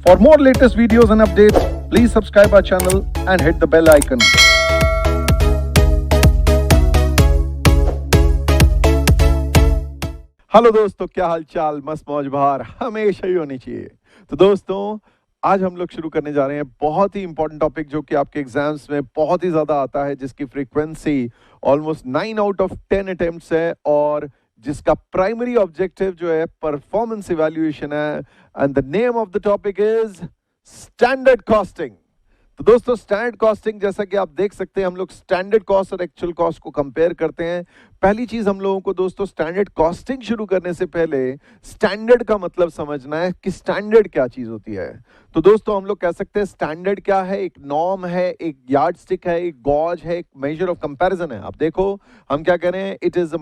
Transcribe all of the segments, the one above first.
For more latest videos and updates, please subscribe our channel and hit the bell icon. Hello दोस्तों, क्या हाल चाल? मस्त मौज बहार हमेशा ही होनी चाहिए। तो दोस्तों, आज हम लोग शुरू करने जा रहे हैं बहुत ही इंपॉर्टेंट टॉपिक जो कि आपके एग्जाम्स में बहुत ही ज़्यादा आता है, जिसकी frequency almost 9 out of 10 attempts है और जिसका प्राइमरी ऑब्जेक्टिव जो है परफॉर्मेंस इवैल्यूएशन है। And the name of the topic is standard costing. तो दोस्तों, स्टैंडर्ड कॉस्टिंग, जैसा कि आप देख सकते हैं, हम लोग स्टैंडर्ड कॉस्ट और एक्चुअल कॉस्ट को कंपेयर करते हैं। पहली चीज हम लोगों को दोस्तों स्टैंडर्ड कॉस्टिंग शुरू करने से पहले स्टैंडर्ड का मतलब समझना है कि स्टैंडर्ड क्या चीज होती है। तो दोस्तों, हम लोग कह सकते हैं स्टैंडर्ड क्या है? एक नॉर्म है, एक यार्डस्टिक है, एक गॉज है, एक मेजर ऑफ कंपैरिजन है। आप देखो हम क्या कह रहे हैं, it is a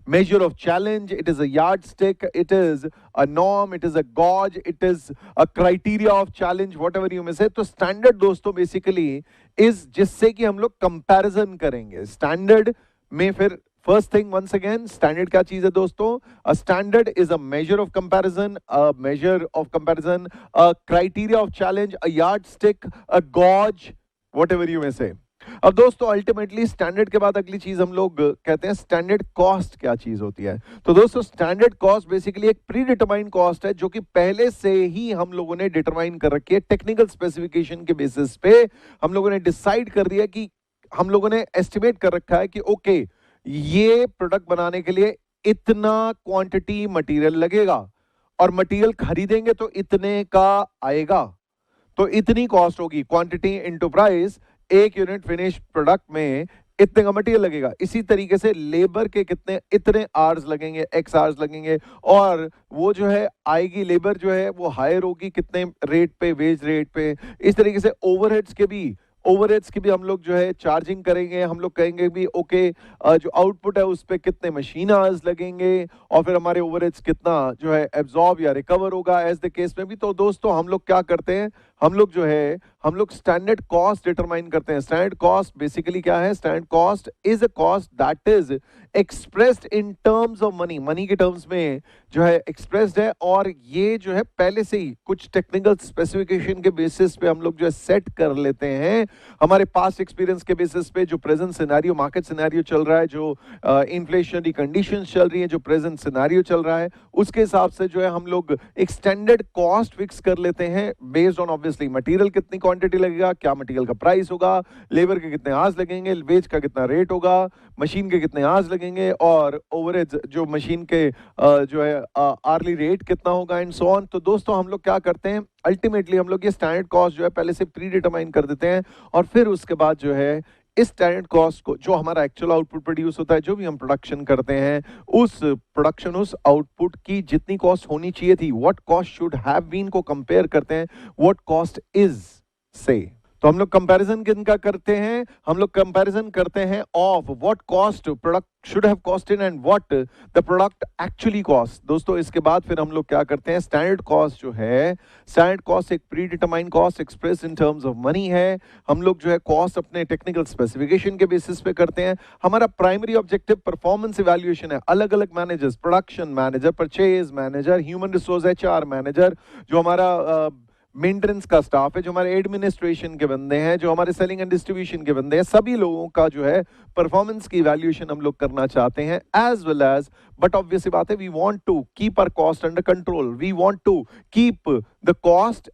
measure of challenge, it is a yardstick, it is a norm, it is a gauge, it is a criteria of challenge, whatever you may say. तो standard दोस्तों बेसिकली इज जिससे कि हम लोग comparison करेंगे। Standard में फिर first thing once again, standard क्या चीज है दोस्तों? A standard is a measure of comparison, a measure of comparison, a criteria of challenge, a yardstick, a gauge, whatever you may say. अब दोस्तों, अल्टीमेटली स्टैंडर्ड के बाद अगली चीज हम लोग कहते हैं स्टैंडर्ड कॉस्ट क्या चीज होती है। तो दोस्तों, स्टैंडर्ड कॉस्ट बेसिकली एक प्री डिटरमाइंड कॉस्ट है जो कि पहले से ही हम लोगों ने डिटरमाइन कर रखी है। टेक्निकल स्पेसिफिकेशन के बेसिस पे हम लोगों ने डिसाइड कर दिया कि हम लोगों ने एस्टिमेट कर रखा है कि ओके, ये प्रोडक्ट बनाने के लिए इतना क्वांटिटी मटेरियल लगेगा और मटेरियल खरीदेंगे तो इतने का आएगा, तो इतनी कॉस्ट होगी। क्वांटिटी इनटू प्राइस, एक यूनिट फिनिश प्रोडक्ट में इतने का मटेरियल लगेगा। इसी तरीके से लेबर के कितने इतने आवर्स लगेंगे, एक्स आवर्स लगेंगे, और वो जो है आएगी लेबर जो है वो हायर होगी कितने रेट पे, वेज रेट पे। इस तरीके से ओवरहेड्स की भी हम लोग जो है चार्जिंग करेंगे। हम लोग कहेंगे भी ओके, जो आउटपुट है उस पर कितने मशीन आवर्स लगेंगे और फिर हमारे ओवरहेड्स कितना जो है एब्जॉर्ब या रिकवर होगा एज द केस में भी। तो दोस्तों, हम लोग क्या करते हैं, हम लोग स्टैंडर्ड कॉस्ट डिटरमाइन करते हैं। स्टैंडर्ड कॉस्ट बेसिकली क्या है? Standard cost is a cost that is expressed in terms of money, money के टर्म्स में जो है एक्सप्रेस्ड है, और ये जो है पहले से ही कुछ टेक्निकल स्पेसिफिकेशन के बेसिस पे हम लोग जो है सेट कर लेते हैं। हमारे पास्ट एक्सपीरियंस के बेसिस पे जो प्रेजेंट सिनेरियो, मार्केट सिनेरियो चल रहा है, जो इन्फ्लेशनरी कंडीशंस चल रही है, जो प्रेजेंट सिनेरियो चल रहा है, उसके हिसाब से जो है हम लोग एक स्टैंडर्ड कॉस्ट फिक्स कर लेते हैं बेस्ड ऑन ऑब्वियसली मटेरियल कितनी क्वांटिटी लगेगा, क्या मटेरियल का प्राइस होगा, लेबर के कितने आवर्स लगेंगे, वेज का कितना रेट होगा, मशीन के कितने आवर्स लगेंगे, और ओवरहेड्स जो मशीन के जो है आर्ली रेट कितना होगा, एंड सो ऑन। तो दोस्तों, हम लोग क्या करते हैं, अल्टीमेटली हम लोग ये स्टैंडर्ड कॉस्ट जो है पहले से प्री डिटरमाइन कर देते हैं, और फिर उसके बाद जो है इस स्टैंडर्ड कॉस्ट को, जो हमारा एक्चुअल आउटपुट प्रोड्यूस होता है, जो भी हम प्रोडक्शन करते हैं, उस आउटपुट की जितनी कॉस्ट होनी चाहिए थी, what cost should have been, को कंपेयर करते हैं व्हाट कॉस्ट इज से। तो हम लोग कंपैरिजन किनका करते हैं? हम लोग कंपैरिजन करते हैं of what cost product should have costed and what the product actually cost. दोस्तों, इसके बाद फिर हम लोग क्या करते हैं, स्टैंडर्ड कॉस्ट जो है, स्टैंडर्ड कॉस्ट एक pre determined cost express in terms of money है। हम लोग जो है कॉस्ट अपने टेक्निकल स्पेसिफिकेशन के बेसिस पे करते हैं। हमारा प्राइमरी ऑब्जेक्टिव परफॉर्मेंस इवैल्यूएशन है। अलग अलग managers, production manager, purchase manager, human resource HR manager, जो हमारा मेंटेनेंस का स्टाफ है, जो हमारे एडमिनिस्ट्रेशन के बंदे हैं, जो हमारे सेलिंग एंड डिस्ट्रीब्यूशन के बंदे हैं, सभी लोगों का जो है परफॉर्मेंस की इवैल्यूएशन हम लोग करना चाहते हैं as well as. But obviously बात है, we want to keep our cost under control, we want to keep the cost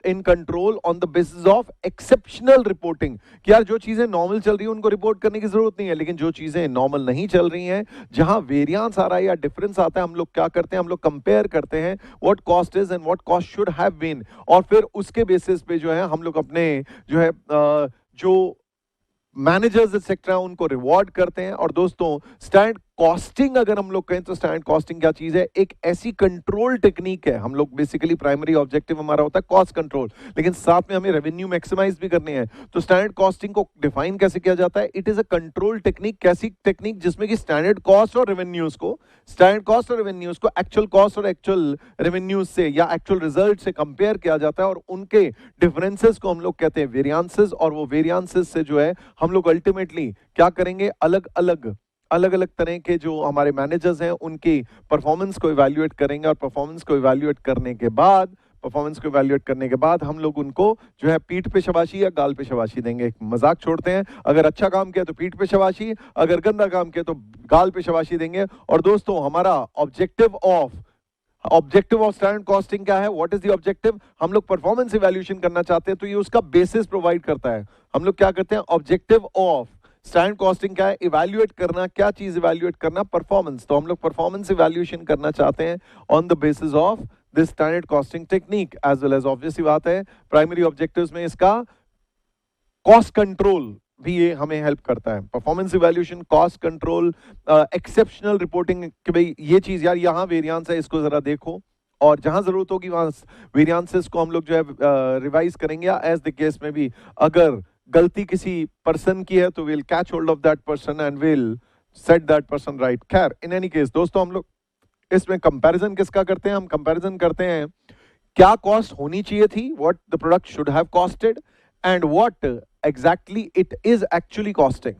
in control on the basis of exceptional reporting. कि यार, जो चीजें नॉर्मल चल रही है उनको रिपोर्ट करने की जरूरत नहीं है, लेकिन जो चीजें नॉर्मल नहीं चल रही हैं, जहां वेरिएंस आ रहा है या डिफरेंस आता है, हम लोग क्या करते हैं, हम लोग कंपेयर करते हैं what cost is and what cost should have been, और फिर उसके बेसिस पे जो है हम लोग अपने जो है जो मैनेजर्स एक्सेट्रा उनको रिवॉर्ड करते हैं। और दोस्तों, स्टैंडर्ड कॉस्टिंग अगर हम लोग कहें तो स्टैंडर्ड कॉस्टिंग क्या चीज है? एक ऐसी कंट्रोल टेक्निक है। हम लोग बेसिकली प्राइमरी ऑब्जेक्टिव हमारा होता है कॉस्ट कंट्रोल, लेकिन साथ में हमें रेवेन्यू मैक्सिमाइज भी करनी है। तो स्टैंडर्ड कॉस्टिंग को डिफाइन कैसे किया जाता है? It is a control technique. कैसी टेक्निक? जिसमें कि स्टैंडर्ड कॉस्ट और रेवेन्यूज को एक्चुअल कॉस्ट और एक्चुअल रेवेन्यूज से या एक्चुअल रिजल्ट से कंपेयर किया जाता है, और उनके डिफरेंसेस को हम लोग कहते हैं वेरियांसेस। और वो वेरियांसेस से जो है हम लोग अल्टीमेटली क्या करेंगे, अलग अलग तरह के जो हमारे मैनेजर्स हैं उनकी परफॉर्मेंस को इवैल्यूएट करेंगे, और परफॉर्मेंस को इवैल्यूएट करने के बाद परफॉर्मेंस को इवैल्यूएट करने के बाद हम लोग उनको जो है पीठ पे शाबाशी या गाल पे शाबाशी देंगे। एक मजाक छोड़ते हैं, अगर अच्छा काम किया तो पीठ पे शाबाशी, अगर गंदा काम किया तो गाल पे शाबाशी देंगे। और दोस्तों हमारा ऑब्जेक्टिव ऑफ स्टैंडर्ड कॉस्टिंग क्या है? What is the objective? हम लोग परफॉर्मेंस इवैल्यूएशन करना चाहते हैं, तो ये उसका बेसिस प्रोवाइड करता है। हम लोग क्या करते हैं? ऑब्जेक्टिव ऑफ स्टैंडर्ड कॉस्टिंग क्या है? इवैल्यूएट करना। क्या चीज इवैल्यूएट करना? परफॉर्मेंस। तो हम लोग परफॉर्मेंस इवैल्यूएशन करना चाहते हैं on the basis of this standard costing technique as well as, obvious सी बात है, प्राइमरी ऑब्जेक्टिव्स में इसका कॉस्ट कंट्रोल भी ये हमें हेल्प करता है। Performance evaluation, cost control, exceptional reporting कि भाई ये चीज यार यहाँ वेरिएंस है, इसको जरा देखो, और जहां जरूरत होगी वहां वेरिएंसेस को हम लोग जो है रिवाइज करेंगे। एज द केस में भी अगर गलती किसी पर्सन की है तो will catch hold of that person and will set that person right. खैर, इन एनी केस दोस्तों, हम लोग इसमें कंपैरिजन किसका करते हैं? हम कंपैरिजन करते हैं क्या कॉस्ट होनी चाहिए थी, what the product should have costed and what exactly it is actually costing.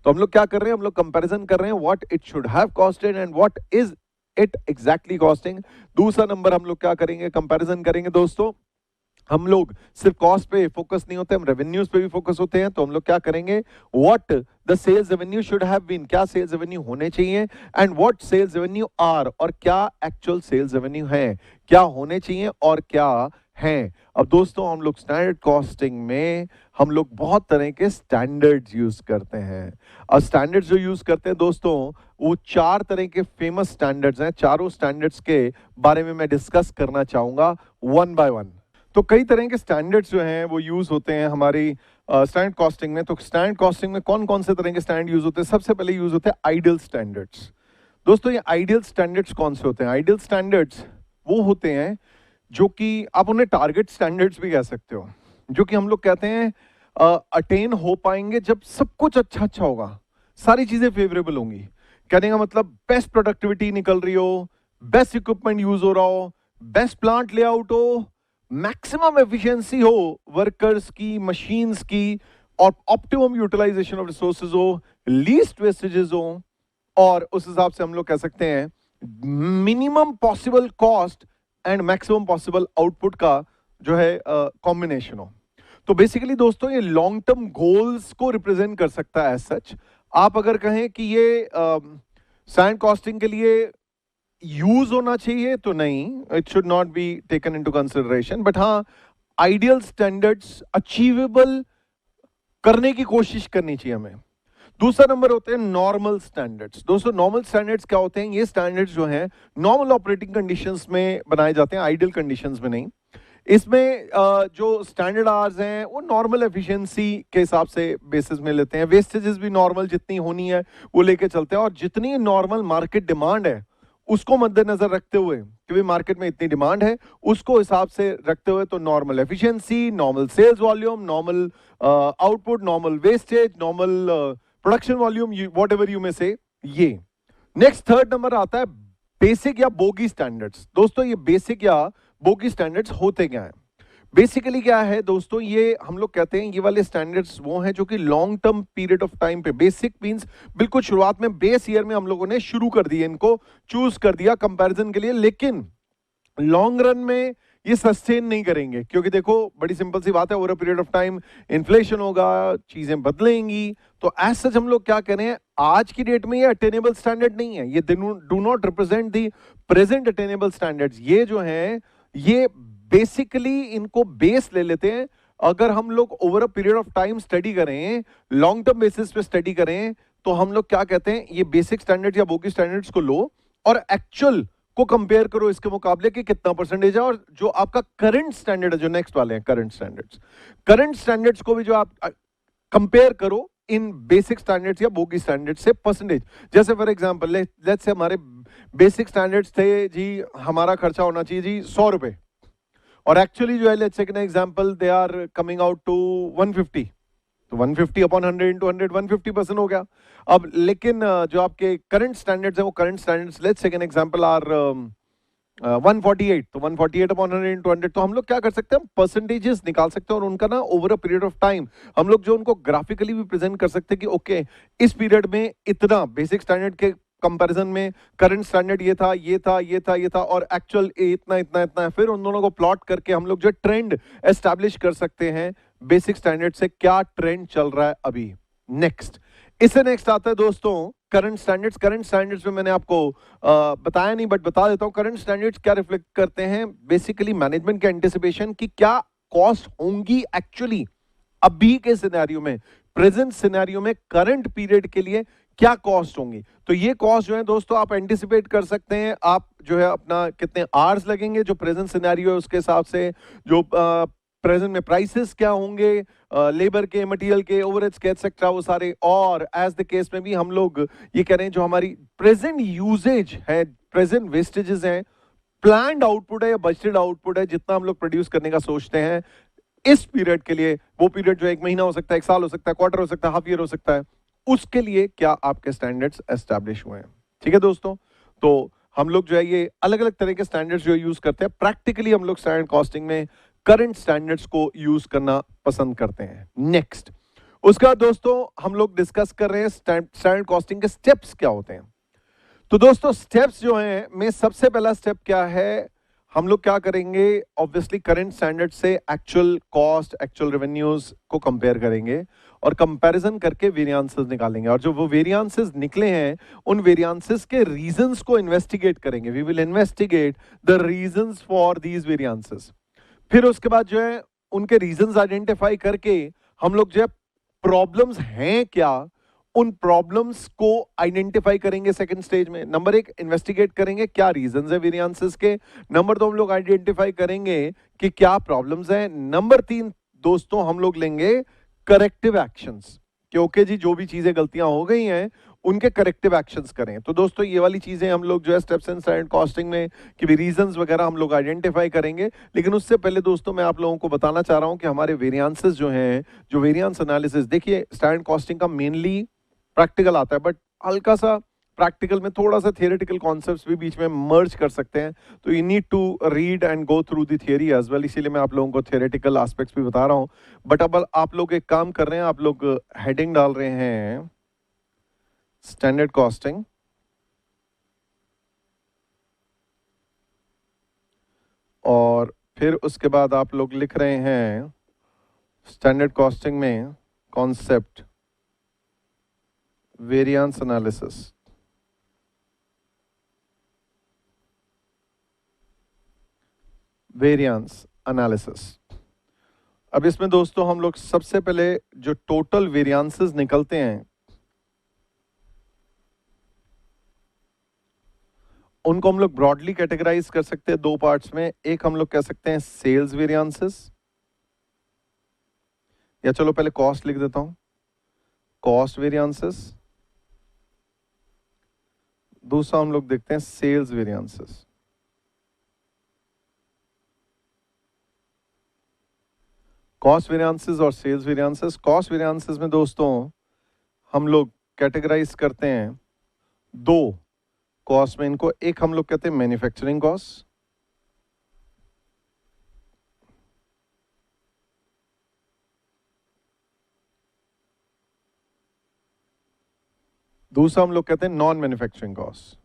तो हम लोग क्या कर रहे हैं? हम लोग कंपैरिजन कर रहे हैं what it should have costed and what is it exactly costing. दूसरा नंबर हम लोग क्या करेंगे? कंपैरिजन करेंगे। दोस्तों हम लोग सिर्फ कॉस्ट पे फोकस नहीं होते, हम रेवेन्यूज पे भी फोकस होते हैं। तो हम लोग क्या करेंगे? What the sales revenue should have been, क्या सेल्स रेवेन्यू होने चाहिए, and what sales revenue are, और क्या एक्चुअल सेल्स रेवेन्यू है, क्या होने चाहिए और क्या हैं। अब दोस्तों हम लोग स्टैंडर्ड कॉस्टिंग में हम लोग बहुत तरह के स्टैंडर्ड्स यूज करते हैं। और स्टैंडर्ड्स जो यूज करते हैं दोस्तों, वो 4 तरह के फेमस स्टैंडर्ड्स हैं। चारों स्टैंडर्ड्स के बारे में मैं डिस्कस करना चाहूंगा वन बाय वन। तो कई तरह के स्टैंडर्ड्स जो हैं वो यूज होते हैं हमारी स्टैंडर्ड कॉस्टिंग में। तो स्टैंडर्ड कॉस्टिंग में कौन कौन से तरह के स्टैंडर्ड यूज होते हैं? सबसे पहले यूज होते हैं आइडियल स्टैंडर्ड्स। दोस्तों ये आइडियल स्टैंडर्ड्स कौन से होते हैं? आइडियल स्टैंडर्ड्स वो होते हैं जो कि आप उन्हें टारगेट स्टैंडर्ड्स भी कह सकते हो, जो कि हम लोग कहते हैं अटेन हो पाएंगे जब सब कुछ अच्छा अच्छा होगा, सारी चीजें फेवरेबल होंगी। कहने का मतलब बेस्ट प्रोडक्टिविटी निकल रही हो, बेस्ट इक्विपमेंट यूज हो रहा हो, बेस्ट प्लांट लेआउट हो, मैक्सिमम एफिशिएंसी हो वर्कर्स की, मशीन्स की, और ऑप्टिमम यूटिलाइजेशन ऑफ रिसोर्सेज हो, लीस्ट वेस्टेजेस हो, और उस हिसाब से हम लोग कह सकते हैं minimum possible cost and maximum possible output का जो है कॉम्बिनेशन हो। तो बेसिकली दोस्तों ये लॉन्ग टर्म गोल्स को रिप्रेजेंट कर सकता है। एज सच आप अगर कहें कि ये स्टैंडर्ड कॉस्टिंग के लिए यूज होना चाहिए तो नहीं, it should not be taken into consideration, but हाँ आइडियल स्टैंडर्ड्स अचीवेबल करने की कोशिश करनी चाहिए हमें। दूसरा नंबर होते हैं नॉर्मल स्टैंडर्ड्स। दोस्तों नॉर्मल स्टैंडर्ड्स क्या होते हैं? ये स्टैंडर्ड्स जो हैं नॉर्मल ऑपरेटिंग कंडीशंस में बनाए जाते हैं, आइडियल कंडीशंस में नहीं। इसमें जो स्टैंडर्ड आवर्स हैं वो नॉर्मल एफिशिएंसी के हिसाब से बेसिस में लेते हैं, वेस्टेजेस भी नॉर्मल जितनी होनी है वो लेके चलते हैं, और जितनी नॉर्मल मार्केट डिमांड है उसको मद्देनजर रखते हुए कि भाई मार्केट में इतनी डिमांड है, उसको हिसाब से रखते हुए तो normal efficiency, normal sales volume, normal output, normal wastage, normal production volume, whatever you में से। ये नेक्स्ट थर्ड नंबर आता है बेसिक या बोगी स्टैंडर्ड्स। दोस्तों ये बेसिक या बोगी स्टैंडर्ड्स होते क्या हैं? बेसिकली क्या है दोस्तों, ये हम लोग कहते हैं ये वाले स्टैंडर्ड्स वो हैं जो कि long term period of time पे, बेसिक मींस बिल्कुल शुरुआत में बेस ईयर में हम लोगों ने शुरू कर दिए, इनको चूज कर दिया कंपैरिजन के लिए, लेकिन लॉन्ग रन में ये सस्टेन नहीं करेंगे, क्योंकि देखो बड़ी सिंपल सी बात है, over a period of time inflation होगा, चीजें बदलेंगी। तो एज सच हम लोग क्या करें, आज की डेट में ये अटेनेबल स्टैंडर्ड नहीं है, ये do not represent the present attainable standards. ये जो हैं ये बेसिकली इनको बेस ले लेते हैं। अगर हम लोग over a period of time study करें, लॉन्ग टर्म बेसिस पे स्टडी करें, तो हम लोग क्या कहते हैं, ये बेसिक स्टैंडर्ड या बोगी स्टैंडर्ड्स को लो और एक्चुअल को कंपेयर करो इसके मुकाबले कि कितना परसेंटेज है, और जो आपका करंट स्टैंडर्ड है, जो नेक्स्ट वाले हैं करंट स्टैंडर्ड्स को भी जो आप कंपेयर करो इन बेसिक स्टैंडर्ड्स या बोगी स्टैंडर्ड से परसेंटेज। जैसे फॉर एग्जांपल लेट्स से हमारे बेसिक स्टैंडर्ड्स थे जी, हमारा खर्चा होना चाहिए जी 100 रुपए, और एक्चुअली जो है let's say example they are coming out to 150, तो 150 अपॉन 100 इंटू 100 150% हो गया। अब लेकिन जो आपके करंट स्टैंडर्ड्स हैं वो current standards let's second example are 148, तो 148 अपॉन 100 इंटू 100, तो हम लोग क्या कर सकते हैं, परसेंटेजेस निकाल सकते हैं, और उनका ना over a period of time हम लोग जो उनको ग्राफिकली भी प्रेजेंट कर सकते हैं कि ओके इस पीरियड में इतना बेसिक स्टैंडर्ड के कंपैरिजन में करंट स्टैंडर्ड ये था, ये था, ये था, ये था और एक्चुअल इतना इतना इतना है। फिर उन दोनों को प्लॉट करके हम लोग जो ट्रेंड एस्टैब्लिश कर सकते हैं बेसिक स्टैंडर्ड से, क्या ट्रेंड चल रहा है अभी। नेक्स्ट, इससे नेक्स्ट आता है दोस्तों करंट स्टैंडर्ड्स। करंट स्टैंडर्ड्स में मैंने आपको बताया नहीं, बट बता देता हूं। करंट स्टैंडर्ड्स क्या रिफ्लेक्ट करते हैं, बेसिकली मैनेजमेंट के एंटिसिपेशन की क्या कॉस्ट होंगी एक्चुअली अभी के सिनेरियो में, प्रेजेंट सिनेरियो में, करंट पीरियड के लिए क्या कॉस्ट होंगी। तो ये कॉस्ट जो है दोस्तों आप एंटिसिपेट कर सकते हैं। आप जो है अपना कितने आवर्स लगेंगे जो प्रेजेंट सिनेरियो है उसके हिसाब से, जो प्रेजेंट में प्राइसेस क्या होंगे, लेबर के, मटेरियल के, ओवरहेड्स के, एक्सेट्रा, वो सारे। और एज द केस में भी हम लोग ये कह रहे हैं जो हमारी प्रेजेंट यूजेज है, प्रेजेंट वेस्टेजेस हैं, प्लान्ड आउटपुट है या बजटेड आउटपुट है, जितना हम लोग प्रोड्यूस करने का सोचते हैं इस पीरियड के लिए, वो पीरियड जो 1 महीना हो सकता है, 1 साल हो सकता है, क्वार्टर हो सकता है, हाफ ईयर हो सकता है, उसके लिए क्या आपके स्टैंडर्ड्स एस्टैब्लिश हुए हैं। ठीक है दोस्तों, तो हम लोग जो है ये अलग अलग तरह के स्टैंडर्ड्स जो यूज करते हैं। प्रैक्टिकली हम लोग स्टैंडर्ड कॉस्टिंग में करंट स्टैंडर्ड्स को यूज करना पसंद करते हैं। नेक्स्ट, उसका बाद दोस्तों हम लोग डिस्कस कर रहे हैं स्टैंडर्ड कॉस्टिंग के स्टेप्स क्या होते हैं। तो दोस्तों स्टेप्स जो हैं, में सबसे पहला स्टेप क्या है, हम लोग क्या करेंगे, ऑब्वियसली करंट स्टैंडर्ड से एक्चुअल कॉस्ट, एक्चुअल रेवेन्यूज को कंपेयर करेंगे और कंपैरिजन करके वेरिएंसेस निकालेंगे। और जो वो वेरिएंसेस निकले हैं उन वेरिएंसेस के रीजंस को इन्वेस्टिगेट करेंगे। We will investigate the reasons for these variances. फिर उसके बाद जो है उनके रीजंस आइडेंटिफाई करके हम लोग जो है प्रॉब्लम्स हैं क्या, उन प्रॉब्लम्स को आइडेंटिफाई करेंगे सेकंड स्टेज में। नंबर 1 इन्वेस्टिगेट करेंगे क्या रीजंस है वेरिएंसेस के। नंबर 2 हम लोग आइडेंटिफाई करेंगे कि क्या प्रॉब्लम्स हैं। नंबर 3 दोस्तों हम लोग लेंगे करेक्टिव एक्शंस, क्योंकि जी जो भी चीजें गलतियां हो गई हैं उनके करेक्टिव एक्शंस करें। तो दोस्तों ये वाली चीजें हम लोग जो है स्टेप्स एंड स्टैंडर्ड कॉस्टिंग में कि भी रीजंस वगैरह हम लोग आइडेंटिफाई करेंगे। लेकिन उससे पहले दोस्तों मैं आप लोगों को बताना चाह रहा हूं कि हमारे वेरिएंसेस जो हैं, जो वेरिएंस एनालिसिस, देखिए स्टैंडर्ड कॉस्टिंग का मेनली प्रैक्टिकल आता है, बट हल्का सा प्रैक्टिकल में थोड़ा सा थियोरेटिकल कॉन्सेप्ट्स भी बीच में मर्ज कर सकते हैं। तो you need to read and go through the theory as well, इसीलिए मैं आप लोगों को थियोरेटिकल एस्पेक्ट्स भी बता रहा हूं। बट अब आप लोग एक काम कर रहे हैं, आप लोग हेडिंग डाल रहे हैं स्टैंडर्ड कॉस्टिंग, और फिर उसके बाद आप लोग लिख रहे हैं स्टैंडर्ड कॉस्टिंग में concept variance analysis. Variance analysis, अब इसमें दोस्तों हम लोग सबसे पहले जो टोटल वेरिएंसेस निकलते हैं उनको हम लोग ब्रॉडली कैटेगराइज कर सकते हैं दो पार्ट्स में। एक हम लोग कह सकते हैं सेल्स वेरिएंसेस, या चलो पहले कॉस्ट लिख देता हूं, कॉस्ट वेरिएंसेस। दूसरा हम लोग देखते हैं सेल्स वेरिएंसेस। कॉस्ट वेरिएंसेस और सेल्स वेरिएंसेस। कॉस्ट वेरिएंसेस में दोस्तों हम लोग कैटेगराइज करते हैं दो कॉस्ट में इनको। एक हम लोग कहते हैं मैन्युफैक्चरिंग कॉस्ट, दूसरा हम लोग कहते हैं नॉन मैन्युफैक्चरिंग कॉस्ट।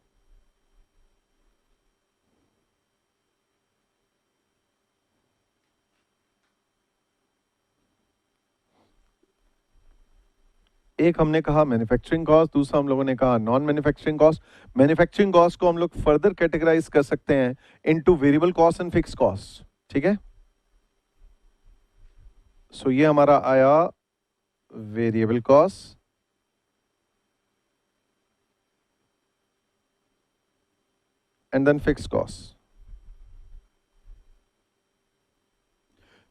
एक हमने कहा मैन्युफैक्चरिंग कॉस्ट, दूसरा हम लोगों ने कहा non manufacturing cost. Manufacturing cost को हम लोग फर्दर कैटेगराइज कर सकते हैं into variable cost and fix cost. ठीक है, सो ये हमारा आया variable cost, and then fix cost.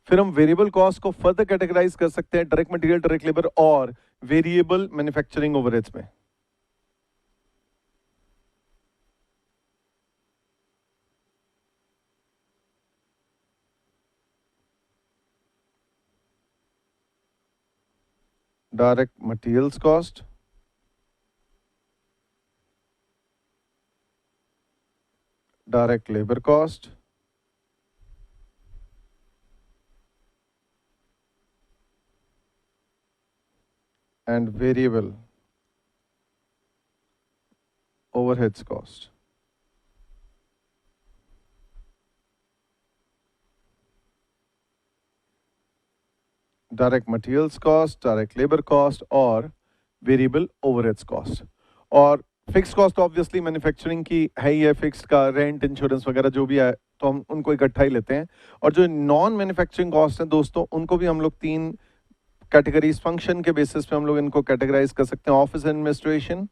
फिर हम वेरिएबल कॉस्ट को फर्दर कैटेगराइज कर सकते हैं डायरेक्ट मटेरियल, डायरेक्ट लेबर और वेरिएबल मैन्युफैक्चरिंग ओवरहेड्स में। Direct materials cost, direct labour cost, and variable overheads cost, direct materials cost, direct labour cost और variable overheads cost. और फिक्स कॉस्ट ऑब्वियसली मैन्युफैक्चरिंग की है ही है, फिक्स का rent, insurance वगैरह जो भी है तो हम उनको इकट्ठा ही लेते हैं। और जो नॉन मैन्युफैक्चरिंग कॉस्ट हैं दोस्तों, उनको भी हम लोग 3 कैटेगरीज फंक्शन के बेसिस पे हम लोग इनको कैटेगराइज कर सकते हैं। Office administration,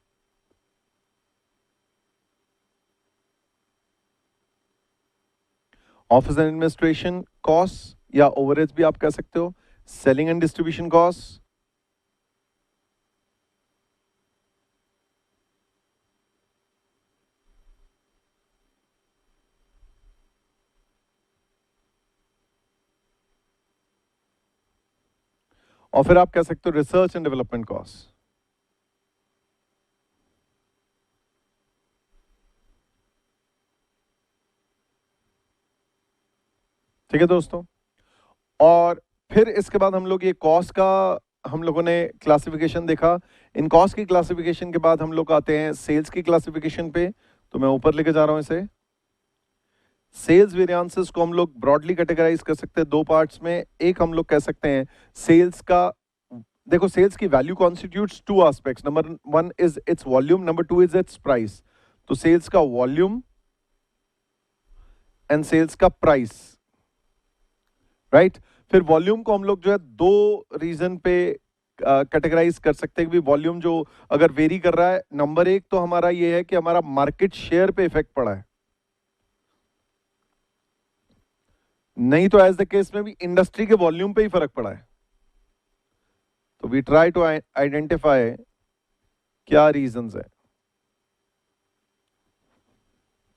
office administration cost या ओवरहेड्स भी आप कह सकते हो, सेलिंग एंड डिस्ट्रीब्यूशन कॉस्ट, और फिर आप कह सकते हो रिसर्च एंड डेवलपमेंट कॉस्ट। ठीक है दोस्तों, और फिर इसके बाद हम लोग ये कॉस्ट का हम लोगों ने क्लासिफिकेशन देखा। इन कॉस्ट की क्लासिफिकेशन के बाद हम लोग आते हैं सेल्स की क्लासिफिकेशन पे। तो मैं ऊपर लेके जा रहा हूं इसे। सेल्स वेरिएंसेस को हम लोग ब्रॉडली कैटेगराइज कर सकते हैं 2 पार्ट्स में। एक हम लोग कह सकते हैं सेल्स का, देखो सेल्स की value constitutes 2 aspects. Number 1 is its volume, number 2 is it's price. तो सेल्स का वॉल्यूम एंड सेल्स का प्राइस, राइट। फिर वॉल्यूम को हम लोग जो है 2 रीजन पे कैटेगराइज कर सकते हैं कि वॉल्यूम जो अगर वेरी कर रहा है, नंबर 1 तो हमारा ये है कि हमारा मार्केट शेयर पे इफेक्ट पड़ा है, नहीं तो एज द केस में भी इंडस्ट्री के वॉल्यूम पे ही फर्क पड़ा है। तो वी ट्राई टू आइडेंटिफाई क्या रीजंस है।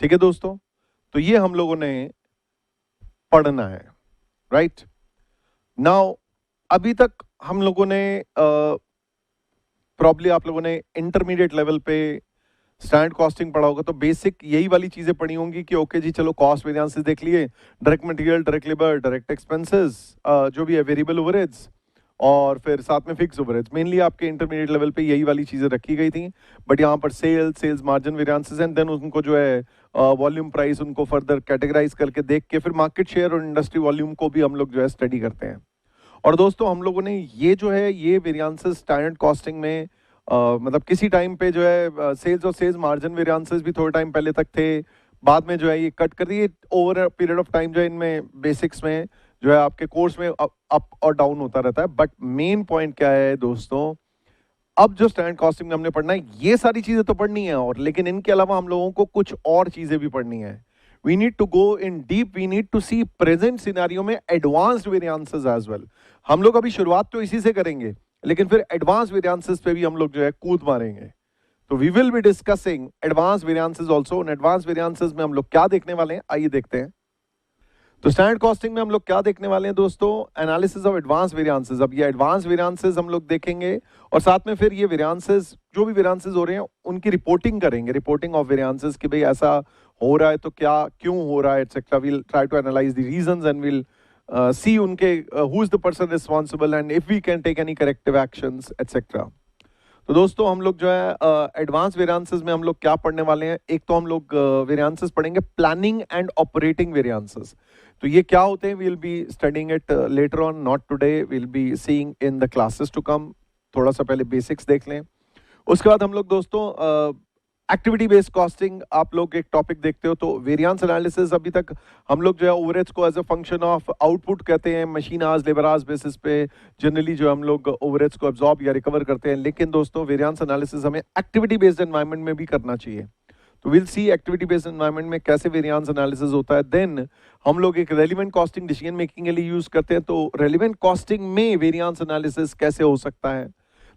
ठीक है दोस्तों, तो ये हम लोगों ने पढ़ना है, राइट। नाउ अभी तक हम लोगों ने प्रॉब्ली आप लोगों ने इंटरमीडिएट लेवल पे स्टैंडर्ड कॉस्टिंग पढ़ा होगा, तो बेसिक यही वाली चीजें पढ़ी होंगी कि ओके जी चलो कॉस्ट वेरिएंसेस देख लिए, direct material, direct labour, direct expenses, जो भी है वेरिएबल ओवरहेड्स, और फिर साथ में फिक्स ओवरहेड्स। मेनली आपके इंटरमीडिएट लेवल पे यही वाली चीजें रखी गई थी। बट यहाँ पर sales margin variances and then उनको जो है वॉल्यूम प्राइस, उनको फर्दर कैटेगराइज करके देख के फिर मार्केट शेयर और इंडस्ट्री वॉल्यूम को भी हम लोग जो है स्टडी करते हैं। और दोस्तों हम लोगों ने ये जो है ये वेरिएंसेस स्टैंडर्ड कॉस्टिंग में मतलब किसी टाइम पे जो है सेल्स और सेल्स मार्जिन वेरिएंसेस भी थोड़े टाइम पहले तक थे, बाद में जो है ये कट कर दिए। ओवर पीरियड ऑफ टाइम जो है इनमें बेसिक्स में जो है आपके कोर्स में अप और डाउन होता रहता है। बट मेन पॉइंट क्या है दोस्तों, अब जो स्टैंडर्ड कॉस्टिंग में हमने पढ़ना है ये सारी चीजें तो पढ़नी है, और लेकिन इनके अलावा हम लोगों को कुछ और चीजें भी पढ़नी है। We need to go in deep, we need to see present scenario में एडवांस्ड वेरिएंसेस एज वेल। हम लोग अभी शुरुआत तो इसी से करेंगे, लेकिन फिर एडवांस वेरिएंसेस पे भी हम लोग जो है कूद मारेंगे। तो we will be discussing advance variances also. Advance variances में हम लोग क्या देखने वाले हैं, आइए देखते हैं। तो स्टैंडर्ड कॉस्टिंग में हम लोग क्या देखने वाले हैं दोस्तों, एनालिसिस ऑफ एडवांस वेरिएंसेस। अब ये एडवांस वेरिएंसेस हम लोग देखेंगे और साथ में फिर ये वेरिएंसेस, जो भी वेरिएंसेस हो रहे हैं उनकी रिपोर्टिंग करेंगे, रिपोर्टिंग ऑफ वेरिएंसेस कि भाई ऐसा हो रहा है तो क्या, क्यों हो रहा है, etcetera. We'll try to analyse the reasons and will see उनके who is the person responsible and if we can take any corrective actions etcetera. तो दोस्तों हम लोग जो है एडवांस वेरिएंसेस में हम लोग क्या पढ़ने वाले हैं, एक तो हम लोग वेरिएंसेस पढ़ेंगे प्लानिंग एंड ऑपरेटिंग वेरिएंसेस। तो ये क्या होते हैं, we will be studying it later on, not today, we will be seeing in the classes to come. थोड़ा सा पहले बेसिक्स देख लें, उसके बाद हम लोग दोस्तों एक्टिविटी बेस्ड कॉस्टिंग आप लोग एक टॉपिक देखते हो। तो वेरिएंस एनालिसिस अभी तक हम लोग जो है ओवरहेड्स को as a function of output कहते हैं, machine hours, labour hours basis पे जनरली जो हम लोग ओवरहेड्स को एब्जॉर्ब या रिकवर करते हैं। लेकिन दोस्तों वेरिएंस एनालिसिस हमें एक्टिविटी बेस्ड एनवायरनमेंट में भी करना चाहिए। तो will see activity based environment में कैसे वेरिएंस एनालिसिस होता है। देन हम लोग एक रेलिवेंट कॉस्टिंग डिसीजन मेकिंग के लिए यूज करते हैं, तो रेलिवेंट कॉस्टिंग में वेरिएंस एनालिसिस कैसे हो सकता है।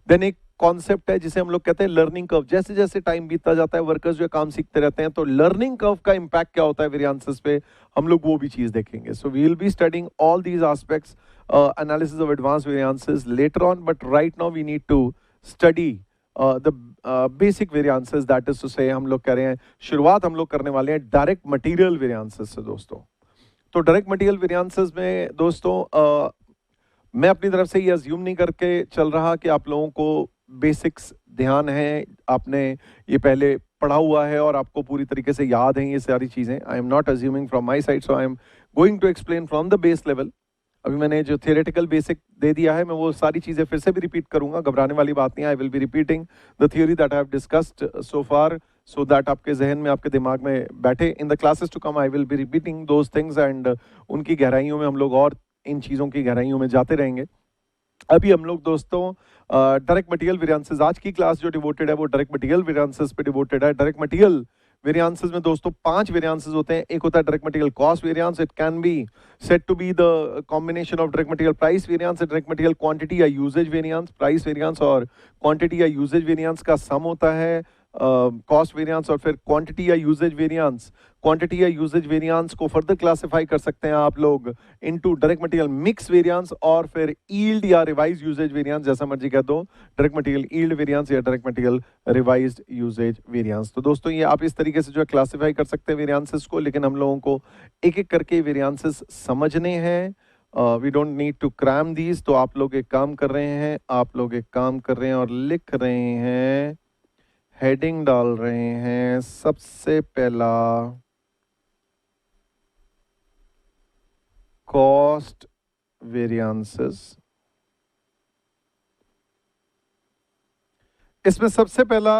देन एक कॉन्सेप्ट है जिसे हम लोग कहते हैं लर्निंग कर्व। जैसे जैसे टाइम बीतता जाता है वर्कर्स जो काम सीखते रहते हैं, तो लर्निंग कर्व का इंपैक्ट क्या होता है वेरिएंसेस पे, हम लोग वो भी चीज देखेंगे। So we will be studying all these aspects, analysis of advance variances later on, but right now we need to study the basic variances. That is to say हम लोग कह रहे हैं शुरुआत हम लोग करने वाले हैं डायरेक्ट मटेरियल वेरिएंसेस से दोस्तों। तो डायरेक्ट मटेरियल वेरिएंसेस में दोस्तों मैं अपनी तरफ से ये अज्यूम नहीं करके चल रहा कि आप लोगों को बेसिक्स ध्यान है, आपने ये पहले पढ़ा हुआ है और आपको पूरी तरीके से याद हैं ये सारी चीज़ें. I am not assuming from my side, so I am going to explain from the base level. अभी मैंने जो थियोरेटिकल बेसिक दे दिया है, मैं वो सारी चीज़ें फिर से भी रिपीट करूंगा, घबराने वाली बात नहीं. I will be repeating the theory that I have discussed so far, so that आपके जहन में, आपके दिमाग में बैठे. In the classes to come I will be repeating those things and उनकी गहराइयों में हम लोग और इन चीज़ों की गहराइयों में जाते रहेंगे. अभी हम लोग दोस्तों डायरेक्ट मटेरियल वेरिएंसेस, आज की क्लास जो डिवोटेड है वो डायरेक्ट मटेरियल वेरिएंसेस पे डिवोटेड है. डायरेक्ट मटेरियल वेरिएंसेस में दोस्तों 5 वेरिएंसेस होते हैं. एक होता है direct material cost variance. It can be said to be the combination of direct material price variance, direct material quantity या यूजेज वेरिएंस. प्राइस वेरिएंस और क्वांटिटी या यूजेज वेरिएंस का सम होता है कॉस्ट वेरिएंस. और फिर क्वांटिटी या usage variance, quantity या यूजेज वेरिएंस को फर्दर क्लासिफाई कर सकते हैं आप लोग into direct material mix variance और फिर यील्ड या रिवाइज यूजेज वेरिएंस, जैसा मर्जी कह दो, डायरेक्ट मटेरियल यील्ड वेरिएंस या direct material revised usage variance. तो दोस्तों ये आप इस तरीके से जो है क्लासिफाई कर सकते हैं वेरिएंसेस को, लेकिन हम लोगों को एक एक करके वेरिएंसेस समझने हैं. We don't need to cram these. तो आप लोग एक काम कर रहे हैं, आप लोग एक काम कर रहे हैं और लिख रहे हैं, हेडिंग डाल रहे हैं. सबसे पहला कॉस्ट वेरिएंसेस. इसमें सबसे पहला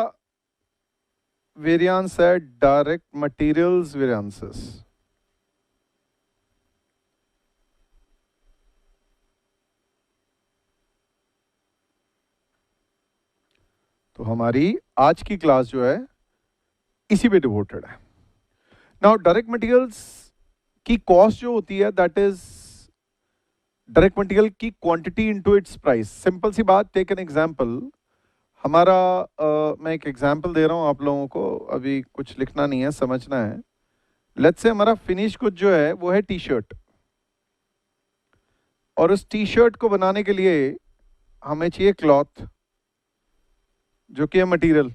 वेरिएंस है डायरेक्ट मटेरियल्स वेरिएंसेस. तो हमारी आज की क्लास जो है इसी पे डिवोटेड है. नाउ डायरेक्ट मटेरियल्स की कॉस्ट जो होती है दैट इज डायरेक्ट मटेरियल की quantity into its price. Simple सी बात, टेक एन एग्जांपल. हमारा मैं एक एग्जांपल दे रहा हूं आप लोगों को, अभी कुछ लिखना नहीं है, समझना है. लेट्स से हमारा फिनिश गुड जो है वो है टी शर्ट, और उस टी शर्ट को बनाने के लिए हमें चाहिए क्लॉथ जो कि है मटेरियल.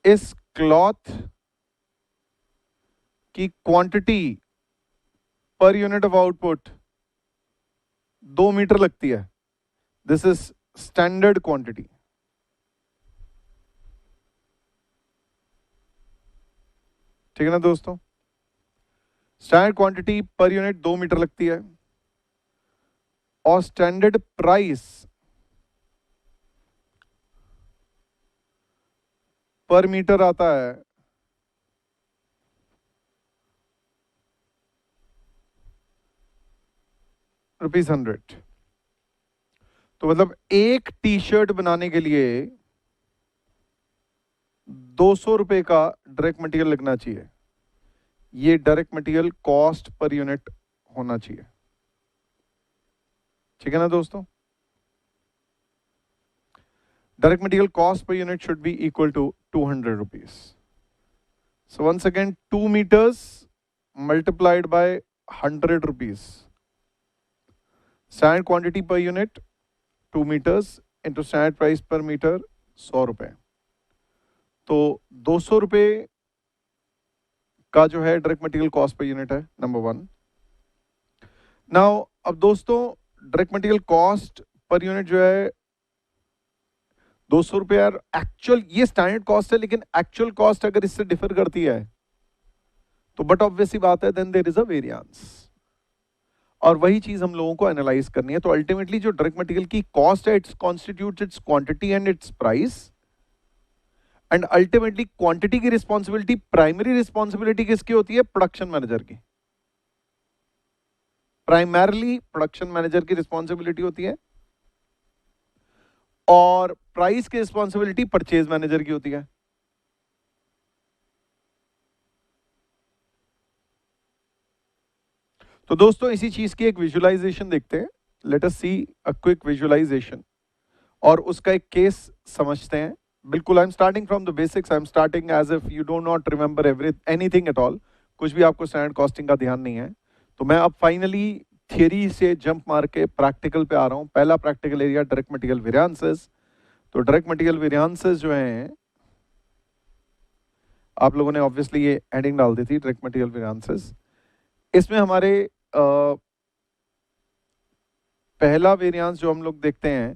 इस क्लॉथ की quantity per unit of output 2 metre लगती है. This is standard quantity. ठीक है ना दोस्तों? Standard quantity per unit 2 metre लगती है और स्टैंडर्ड प्राइस पर मीटर आता है ₹100. तो मतलब एक टी शर्ट बनाने के लिए 200 रुपए का डायरेक्ट मटेरियल लगना चाहिए. ये direct material cost per unit होना चाहिए. ठीक है ना दोस्तों? Direct material cost per unit should be equal to 200 rupees. So once again 2 meters multiplied by 100 rupees. Standard quantity per unit 2 meters into standard price per meter 100 रुपए. तो 200 रुपए का जो है direct material cost per unit है, number 1. Now अब दोस्तों direct material cost per unit जो है 200 रुपए, यार एक्चुअल ये स्टैंडर्ड कॉस्ट है, लेकिन एक्चुअल कॉस्ट अगर इससे डिफर करती है तो बट ऑब्वियसली बात है then there is a variance, और वही चीज हम लोगों को एनालाइज करनी है. तो अल्टीमेटली जो डायरेक्ट मटेरियल की कॉस्ट है it's constitutes it's quantity and it's price, and ultimately quantity की रिस्पॉन्सिबिलिटी, प्राइमरी रिस्पॉन्सिबिलिटी किसकी होती है? प्रोडक्शन मैनेजर की. प्राइमरली प्रोडक्शन मैनेजर की रिस्पॉन्सिबिलिटी होती है, और प्राइस की रिस्पॉन्सिबिलिटी परचेज मैनेजर की होती है. तो दोस्तों इसी चीज की एक विजुअलाइजेशन देखते हैं. Let us see a quick visualisation, और उसका एक केस समझते हैं. बिल्कुल I am starting from the basics. I am starting as if you do not remember anything at all. कुछ भी आपको स्टैंडर्ड कॉस्टिंग का ध्यान नहीं है. तो मैं अब फाइनली थियरी से जंप मार के प्रैक्टिकल पे आ रहा हूं. पहला practical area direct material variances. तो डायरेक्ट मटेरियल वेरिएंसेस जो हैं, आप लोगों ने ऑब्वियसली ये हेडिंग डाल दी थी, डायरेक्ट मटेरियल वेरिएंसेस. इसमें हमारे पहला वेरिएंस जो हम लोग देखते हैं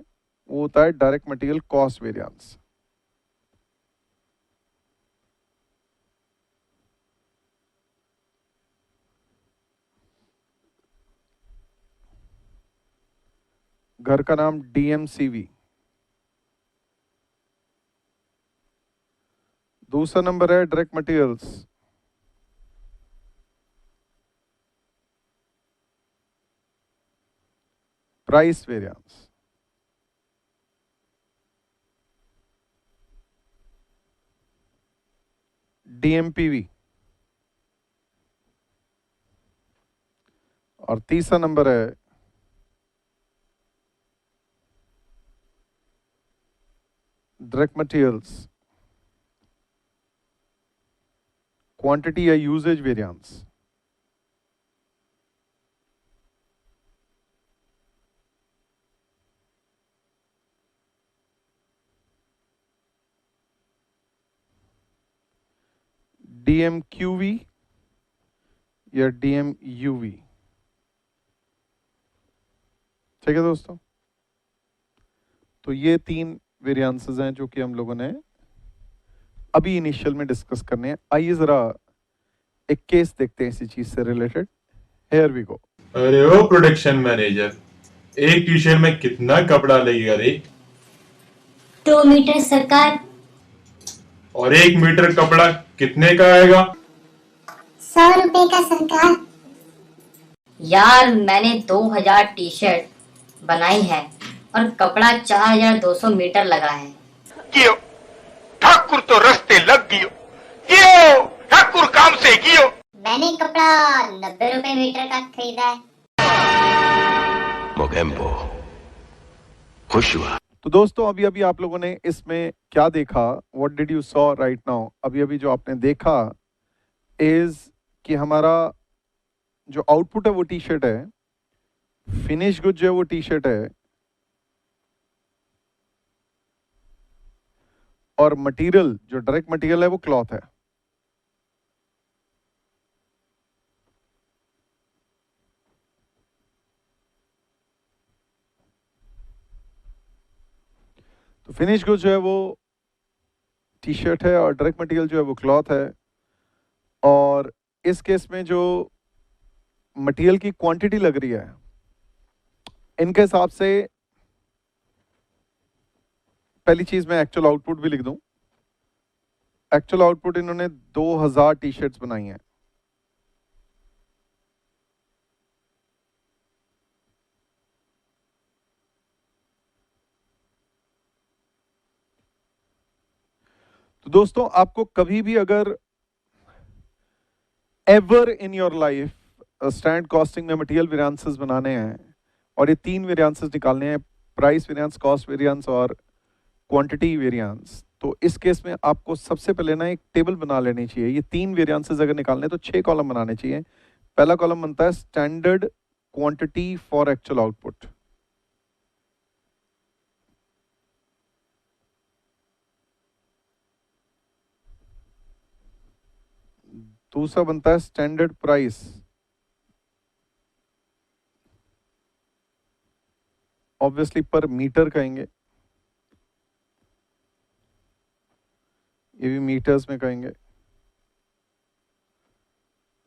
वो होता है डायरेक्ट मटेरियल कॉस्ट वेरिएंस। घर का नाम DMCV। दूसरा नंबर है direct materials, price variance. DMPV। और तीसरा नंबर है डायरेक्ट मटेरियल्स क्वांटिटी या यूजेज वेरिएंस। DMQV या DMUV। ठीक है दोस्तों, तो ये 3 वेरिएंसेस हैं जो कि हम लोगों ने अभी इनिशियल में डिस्कस करने हैं। आइए जरा एक केस देखते हैं इसी चीज से रिलेटेड। Here we go. अरे ओ प्रोडक्शन मैनेजर, एक टी शर्ट में कितना कपड़ा लगेगा रे? 2 मीटर सरकार। और 1 मीटर कपड़ा कितने का आएगा? 100 रुपए का सरकार। यार मैंने 2000 टी शर्ट बनाई है और कपड़ा 4200 मीटर लगा है। गियो ठाकुर तो रस्ते लग गियो, गियो ठाकुर काम से गियो। मैंने कपड़ा 90 रुपए मीटर का खरीदा है। मोगेम्बो खुश हुआ। तो दोस्तों अभी अभी आप लोगों ने इसमें क्या देखा, what did you saw right now? अभी अभी जो आपने देखा इज कि हमारा जो आउटपुट है वो टी शर्ट है, फिनिश गुड जो है वो टी शर्ट है, और मटेरियल जो डायरेक्ट मटेरियल है वो क्लॉथ है। तो फिनिश गुड जो है वो टी शर्ट है और डायरेक्ट मटेरियल जो है वो क्लॉथ है। और इस केस में जो मटेरियल की क्वांटिटी लग रही है, इनके हिसाब से पहली चीज मैं एक्चुअल आउटपुट भी लिख दूं। एक्चुअल आउटपुट इन्होंने 2000 टी शर्ट्स बनाई हैं। तो दोस्तों आपको कभी भी अगर ever in your life standard costing में मटेरियल वेरिएंसेस बनाने हैं और ये 3 वेरिएंसेस निकालने हैं, प्राइस वेरिएंस, कॉस्ट वेरिएंस और क्वांटिटी वेरिएंस, तो इस केस में आपको सबसे पहले ना एक टेबल बना लेनी चाहिए। ये 3 वेरिएंसेस अगर निकालने तो 6 कॉलम बनाने चाहिए। पहला कॉलम बनता है standard quantity for actual output, दूसरा बनता है स्टैंडर्ड प्राइस, ऑब्वियसली पर मीटर कहेंगे, ये भी मीटर्स में कहेंगे।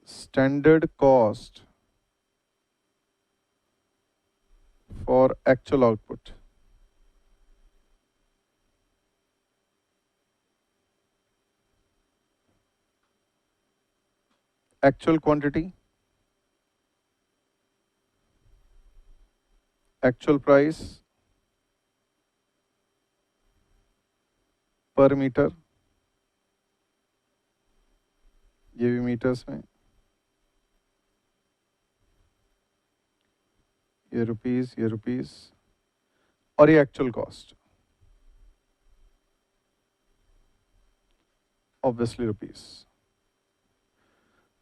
Standard cost for actual output, actual quantity, actual price per metre, ये भी मीटर्स में, ये रुपीस और ये एक्चुअल कॉस्ट, ऑब्वियसली रुपीस।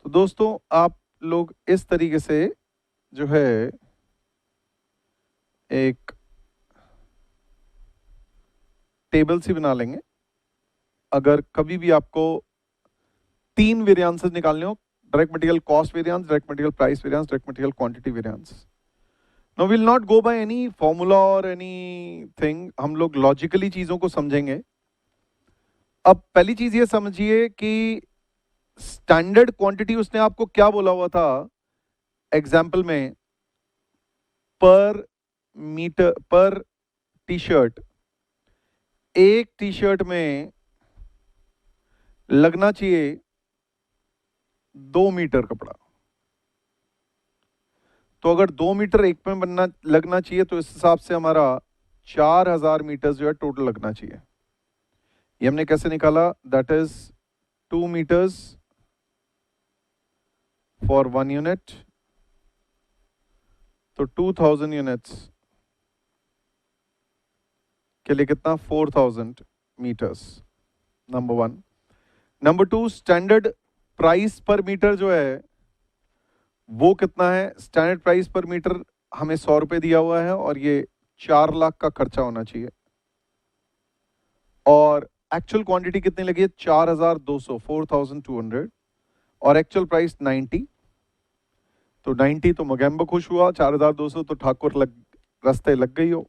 तो दोस्तों आप लोग इस तरीके से जो है एक टेबल सी बना लेंगे। अगर कभी भी आपको 3 वेरिएंसेस निकालने हो, direct material cost variance, direct material price variance, direct material quantity variance, no will not go by any formula और एनी थिंग, हम लोग लॉजिकली चीजों को समझेंगे। अब पहली चीज ये समझिए कि स्टैंडर्ड क्वांटिटी उसने आपको क्या बोला हुआ था एग्जाम्पल में, पर मीटर पर टी शर्ट, एक टी शर्ट में लगना चाहिए 2 मीटर कपड़ा। तो अगर 2 मीटर एक में बनना लगना चाहिए तो इस हिसाब से हमारा 4000 मीटर जो है टोटल लगना चाहिए। ये हमने कैसे निकाला, that is 2 metres for 1 unit, तो 2000 यूनिट्स के लिए कितना, 4000 metres, number 1। Number 2, standard price per metre जो है वो कितना है, स्टैंडर्ड प्राइस पर मीटर हमें 100 रुपए दिया हुआ है और ये 4 लाख का खर्चा होना चाहिए। और एक्चुअल क्वांटिटी कितनी लगी है, 4200, 4200, और एक्चुअल प्राइस 90। तो 90 तो मोगेम्बो खुश हुआ, 4200 तो ठाकुर रास्ते लग गई हो।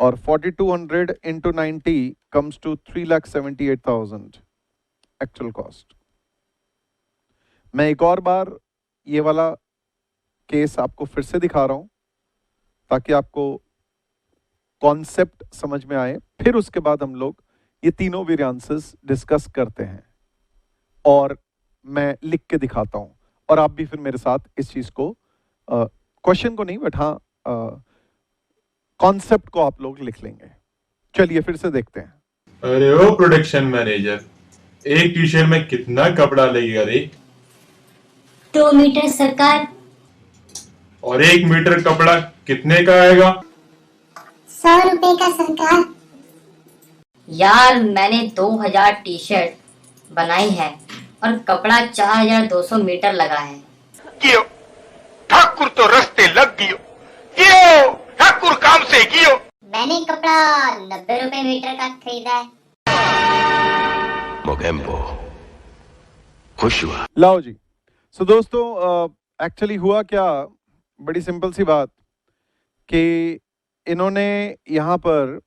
और 4200 into 90 comes to 3,78,000 actual cost. मैं एक और बार ये वाला केस आपको फिर से दिखा रहा हूं ताकि आपको कॉन्सेप्ट समझ में आए, फिर उसके बाद हम लोग ये तीनों वेरिएंसेस डिस्कस करते हैं और मैं लिख के दिखाता हूं और आप भी फिर मेरे साथ इस चीज को, क्वेश्चन को नहीं बट हाँ कॉन्सेप्ट को आप लोग लिख लेंगे। चलिए फिर से देखते हैं। अरे ओ प्रोडक्शन मैनेजर, एक टी शर्ट में कितना कपड़ा लगेगा रे? 2 मीटर सरकार। और 1 मीटर कपड़ा कितने का आएगा? 100 रुपए का सरकार। यार मैंने 2000 टी शर्ट बनाई है और कपड़ा 4200 मीटर लगा है। गियो ठाकुर तो रस्ते लग गियो, गियो ठाकुर काम से गियो। मैंने कपड़ा 90 रुपए मीटर का खरीदा है। मोगेम्बो खुश हुआ। लाओ जी। सो दोस्तों एक्चुअली हुआ क्या, बड़ी सिंपल सी बात कि इन्होंने यहाँ पर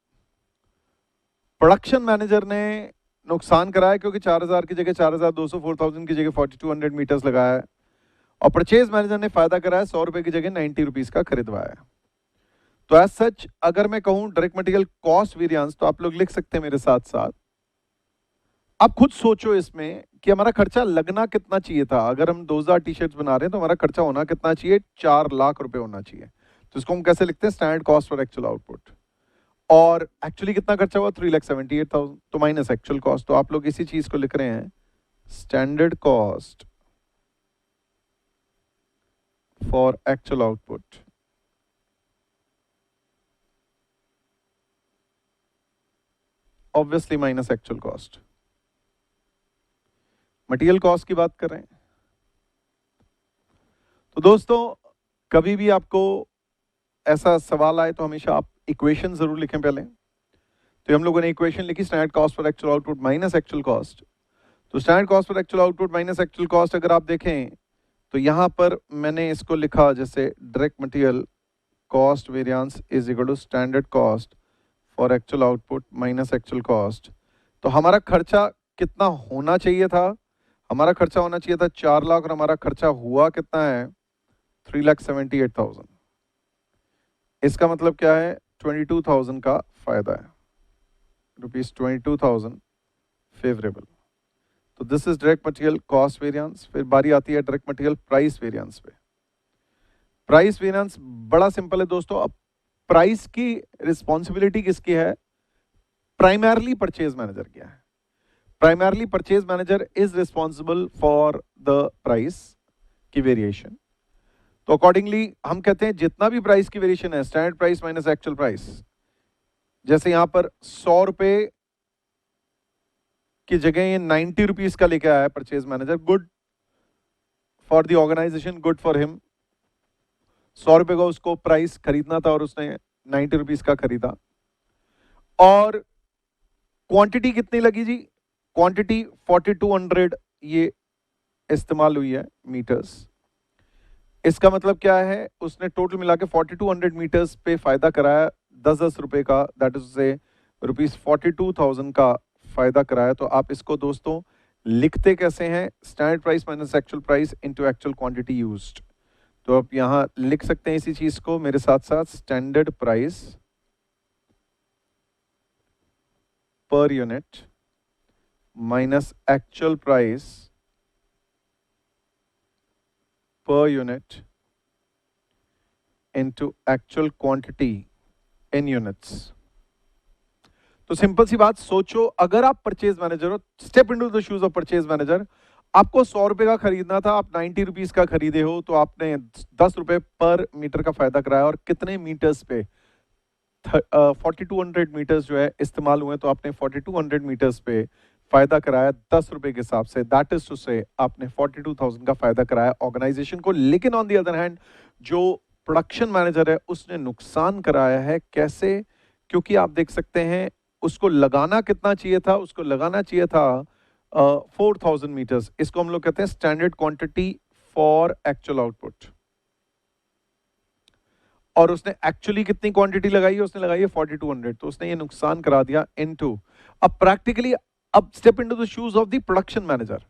प्रोडक्शन मैनेजर ने नुकसान कराया क्योंकि 4000 की जगह 4200, 4000 की जगह 4200 मीटर्स लगाया है, और परचेज मैनेजर ने फायदा कराया 100 रुपए की जगह 90 रुपीज का खरीदवाया। तो एज सच अगर मैं कहूं डायरेक्ट मटेरियल कॉस्ट वेरिएंस, तो आप लोग लिख सकते हैं मेरे साथ साथ। आप खुद सोचो इसमें कि हमारा खर्चा लगना कितना चाहिए था। अगर हम 2000 टी शर्ट्स बना रहे हैं तो हमारा खर्चा होना कितना चाहिए, 4 लाख रुपए होना चाहिए। तो इसको हम कैसे लिखते हैं, स्टैंडर्ड कॉस्ट और एक्चुअल आउटपुट। और एक्चुअली कितना खर्चा हुआ, 3,78,000, तो माइनस एक्चुअल कॉस्ट। तो आप लोग इसी चीज को लिख रहे हैं, standard cost for actual output obviously minus actual cost. Material cost की बात कर रहे हैं। तो दोस्तों कभी भी आपको ऐसा सवाल आए तो हमेशा आप इक्वेशन जरूर लिखें पहले। तो हम लोगों ने इक्वेशन लिखी, standard cost for actual output minus actual cost. तो standard cost for actual output minus actual cost अगर आप देखें तो यहां पर मैंने इसको लिखा जैसे direct material cost variance is equal to standard cost for actual output minus actual cost. तो हमारा खर्चा कितना होना चाहिए था, हमारा खर्चा होना चाहिए था 4 लाख और हमारा खर्चा हुआ कितना है, 3,78,000। इसका मतलब क्या है, 22,000 का फायदा है, ₹22,000 फेवरेबल। तो this is direct material cost variance. फिर बारी आती है डायरेक्ट मटेरियल प्राइस वेरिएंस पे। प्राइस वेरिएंस बड़ा सिंपल है दोस्तों। अब प्राइस की रिस्पॉन्सिबिलिटी किसकी है, प्राइमरली परचेज मैनेजर की है। Primarily purchase manager is responsible for the price की वेरिएशन। तो अकॉर्डिंगली हम कहते हैं जितना भी प्राइस की वेरिएशन है, standard price minus actual price, जैसे यहां पर 100 रुपए की जगह ये 90 रुपीज का लेके आया है purchase manager, good for the organisation, good for him. 100 रुपए का उसको प्राइस खरीदना था और उसने 90 रुपीज का खरीदा। और क्वांटिटी कितनी लगी जी, क्वांटिटी 4200 ये इस्तेमाल हुई है मीटर्स। इसका मतलब क्या है, उसने टोटल मिला के 4200 मीटर्स पे फायदा कराया 10-10 रुपए का, दैट इज से ₹42,000 का फायदा कराया। तो आप इसको दोस्तों लिखते कैसे हैं, standard price minus actual price into actual quantity used. तो आप यहां लिख सकते हैं इसी चीज को मेरे साथ साथ, standard price per unit minus actual price per unit into actual quantity in units। तो सिंपल सी बात सोचो, अगर आप परचेज मैनेजर हो, step into the shoes of purchase manager, आपको 100 रुपए का खरीदना था, आप 90 रुपीज का खरीदे हो, तो आपने 10 रुपए पर मीटर का फायदा कराया, और कितने मीटर्स पे 4200 मीटर्स जो है इस्तेमाल हुए, तो आपने 4200 मीटर्स पे फायदा कराया 10 रुपए के हिसाब से, दैट इज टू से आपने 42,000 का फायदा कराया ऑर्गेनाइजेशन को। लेकिन ऑन दी अदर हैंड जो प्रोडक्शन मैनेजर है उसने नुकसान कराया है। कैसे? क्योंकि आप देख सकते हैं उसको लगाना कितना चाहिए था, उसको लगाना चाहिए था 4000 मीटर्स। इसको हम लोग कहते हैं standard quantity for actual output, और उसने एक्चुअली कितनी क्वांटिटी लगाई है, उसने लगाई है 4200, तो उसने ये नुकसान करा दिया इनटू। अब प्रैक्टिकली अब step into the shoes of the production manager.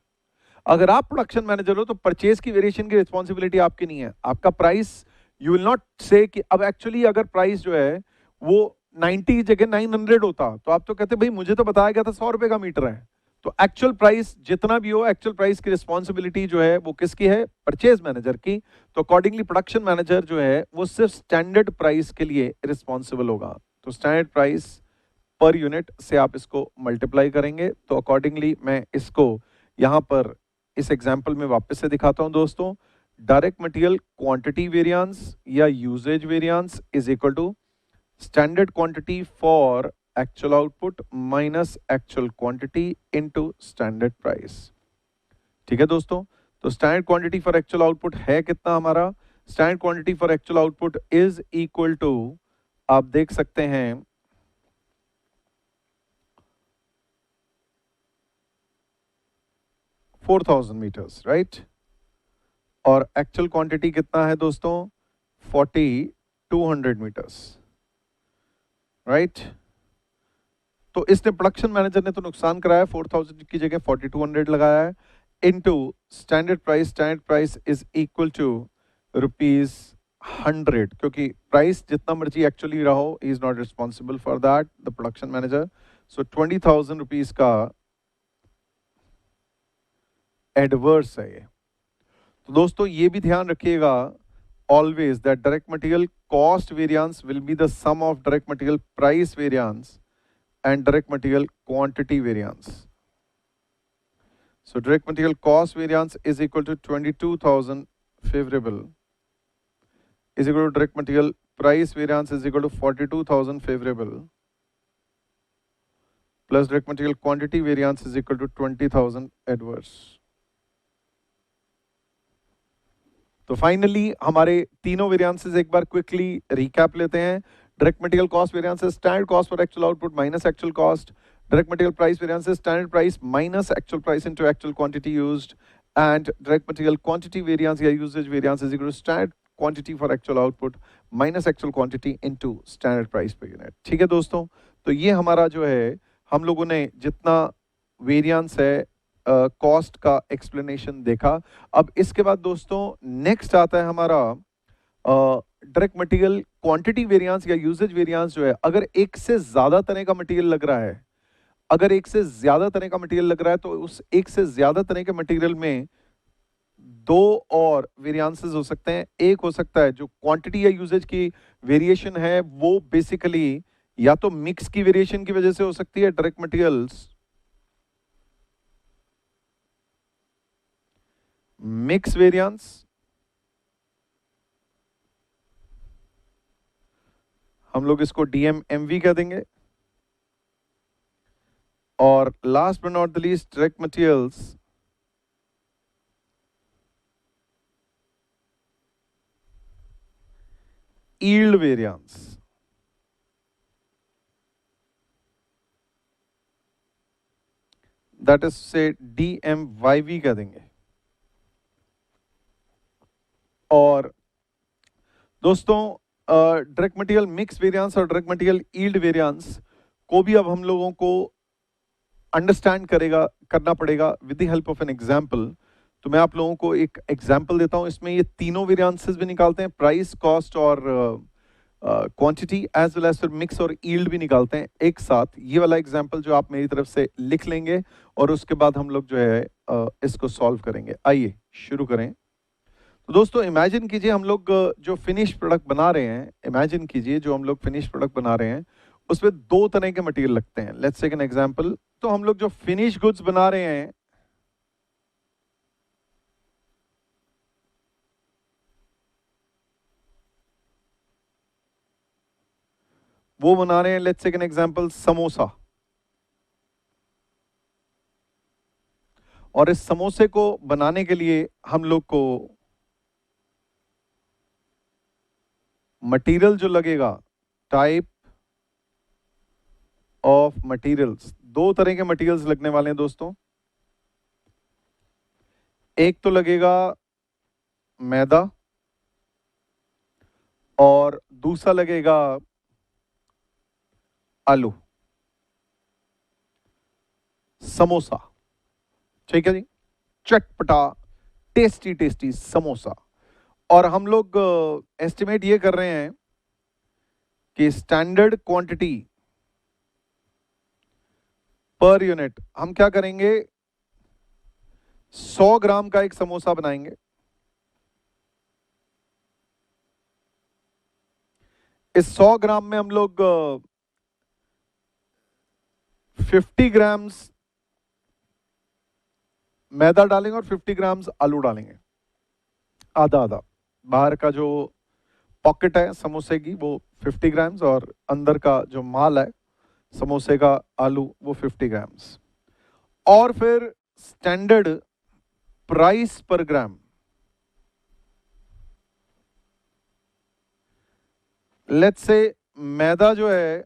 अगर आप प्रोडक्शन मैनेजर हो तो परचेज की वेरिएशन की रिस्पॉन्सिबिलिटी आपकी नहीं है, आपका प्राइस यू विल नॉट से कि अब एक्चुअली अगर प्राइस जो है वो 90 की जगह 900 होता, तो आप तो कहते भाई मुझे तो बताया गया था 100 रुपए का मीटर है। तो एक्चुअल प्राइस जितना भी हो, एक्चुअल प्राइस की रिस्पॉन्सिबिलिटी जो है वो किसकी है, परचेज मैनेजर की। तो अकॉर्डिंगली प्रोडक्शन मैनेजर जो है वो सिर्फ स्टैंडर्ड प्राइस के लिए रिस्पॉन्सिबल होगा। तो स्टैंडर्ड प्राइस पर यूनिट से आप इसको मल्टीप्लाई करेंगे। तो अकॉर्डिंगली मैं इसको यहां पर इस एग्जाम्पल में वापस से दिखाता हूं दोस्तों। डायरेक्ट मटेरियल क्वांटिटी वेरिएंस या usage variance is equal to standard quantity for actual output minus actual quantity into standard price. ठीक है दोस्तों, तो standard quantity for actual output है कितना हमारा, standard quantity for actual output is equal to, आप देख सकते हैं 4000 मीटर्स, राइट। और एक्चुअल क्वांटिटी कितना है दोस्तों, 4200 मीटर्स, राइट। तो इसने प्रोडक्शन मैनेजर ने तो नुकसान कराया, 4000 की जगह 4200 लगाया है, into standard price. Standard price is equal to ₹100, क्योंकि प्राइस जितना मर्जी एक्चुअली रहो, he is not responsible for that, the production manager. So 20,000 rupees का एडवर्स है ये। तो दोस्तों ये भी ध्यान रखिएगा always that direct material cost variance will be the sum of direct material price variance and direct material quantity variance. So direct material cost variance is equal to 22,000 favorable is equal to direct material price variance is equal to 42,000 favorable plus direct material quantity variance is equal to 20,000 adverse. तो finally हमारे तीनों variances एक बार quickly recap लेते हैं। Direct material cost variance is standard cost for actual output minus actual cost. Direct material price variance is standard price minus actual price into actual quantity used, and direct material quantity variance या usage variance is equal to standard quantity for actual output minus actual quantity into standard price per unit. ठीक है दोस्तों, तो ये हमारा जो है हम लोगों ने जितना वेरिएंस है कॉस्ट का एक्सप्लेनेशन देखा। अब इसके बाद दोस्तों नेक्स्ट आता है हमारा डायरेक्ट मटेरियल क्वांटिटी वेरिएंस या यूसेज वेरिएंस जो है। अगर एक से ज्यादा तरह का मटेरियल लग रहा है, अगर एक से ज्यादा तरह का मटेरियल लग रहा है, तो उस एक से ज्यादा तरह के मटेरियल में दो और वेरिएंसेस हो सकते हैं। एक हो सकता है जो क्वांटिटी या यूसेज की वेरिएशन है वो बेसिकली या तो मिक्स की वेरिएशन की वजह से हो सकती है, डायरेक्ट मटेरियल्स मिक्स वेरिएंस, हम लोग इसको DMMV कह देंगे। और last but not the least direct materials yield variance, that is से DMYV कह देंगे। और दोस्तों डायरेक्ट मटेरियल मिक्स वेरिएंस और डायरेक्ट मटेरियल यील्ड वेरिएंस को भी अब हम लोगों को अंडरस्टैंड करना पड़ेगा with the help of an example. तो मैं आप लोगों को एक एग्जाम्पल देता हूं, इसमें ये तीनों वेरिएंसेस भी निकालते हैं, प्राइस, कॉस्ट और क्वांटिटी, एज वेल एज फिर मिक्स और यील्ड भी निकालते हैं एक साथ। ये वाला एग्जाम्पल जो आप मेरी तरफ से लिख लेंगे और उसके बाद हम लोग जो है इसको सॉल्व करेंगे। आइए शुरू करें। तो दोस्तों इमेजिन कीजिए हम लोग जो फिनिश प्रोडक्ट बना रहे हैं, इमेजिन कीजिए जो हम लोग फिनिश प्रोडक्ट बना रहे हैं उसमें दो तरह के मटेरियल लगते हैं। Let's take an example. तो हम लोग जो फिनिश गुड्स बना रहे हैं वो बना रहे हैं, let's take an example, samosa. और इस समोसे को बनाने के लिए हम लोग को मटेरियल जो लगेगा, टाइप ऑफ मटेरियल्स, दो तरह के मटेरियल्स लगने वाले हैं दोस्तों। एक तो लगेगा मैदा और दूसरा लगेगा आलू। समोसा, ठीक है जी, चटपटा टेस्टी टेस्टी समोसा। और हम लोग एस्टिमेट ये कर रहे हैं कि स्टैंडर्ड क्वांटिटी पर यूनिट हम क्या करेंगे, 100 ग्राम का एक समोसा बनाएंगे। इस 100 ग्राम में हम लोग 50 ग्राम्स मैदा डालेंगे और 50 ग्राम्स आलू डालेंगे, आधा आधा। बाहर का जो पॉकेट है समोसे की वो 50 ग्राम्स और अंदर का जो माल है समोसे का, आलू, वो 50 ग्राम्स। और फिर standard price per gram, let's say मैदा जो है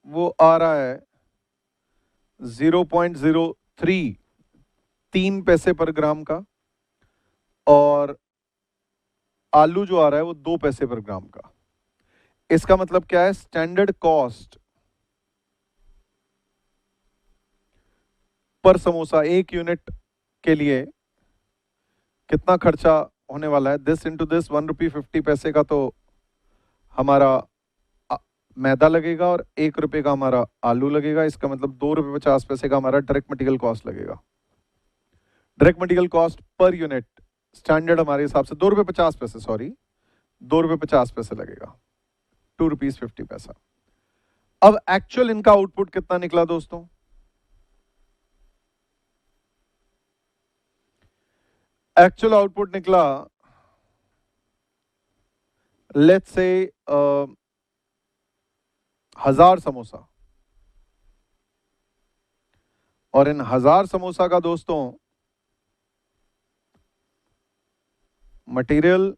वो आ रहा है 0.03, 3 पैसे पर ग्राम का, और आलू जो आ रहा है वो 2 पैसे पर ग्राम का। इसका मतलब क्या है, स्टैंडर्ड कॉस्ट पर समोसा एक यूनिट के लिए कितना खर्चा होने वाला है। दिस इंटू दिस 1 रुपये 50 पैसे का तो हमारा मैदा लगेगा और 1 रुपये का हमारा आलू लगेगा। इसका मतलब 2 रुपये 50 पैसे का हमारा डायरेक्ट मटेरियल कॉस्ट लगेगा। Direct material cost per unit standard हमारे हिसाब से 2 रुपये 50 पैसे, सॉरी 2 रुपये 50 पैसे लगेगा, 2 रुपीज 50 पैसा। अब एक्चुअल इनका आउटपुट कितना निकला दोस्तों, एक्चुअल आउटपुट निकला, लेट्स से 1000 समोसा। और इन 1000 समोसा का दोस्तों material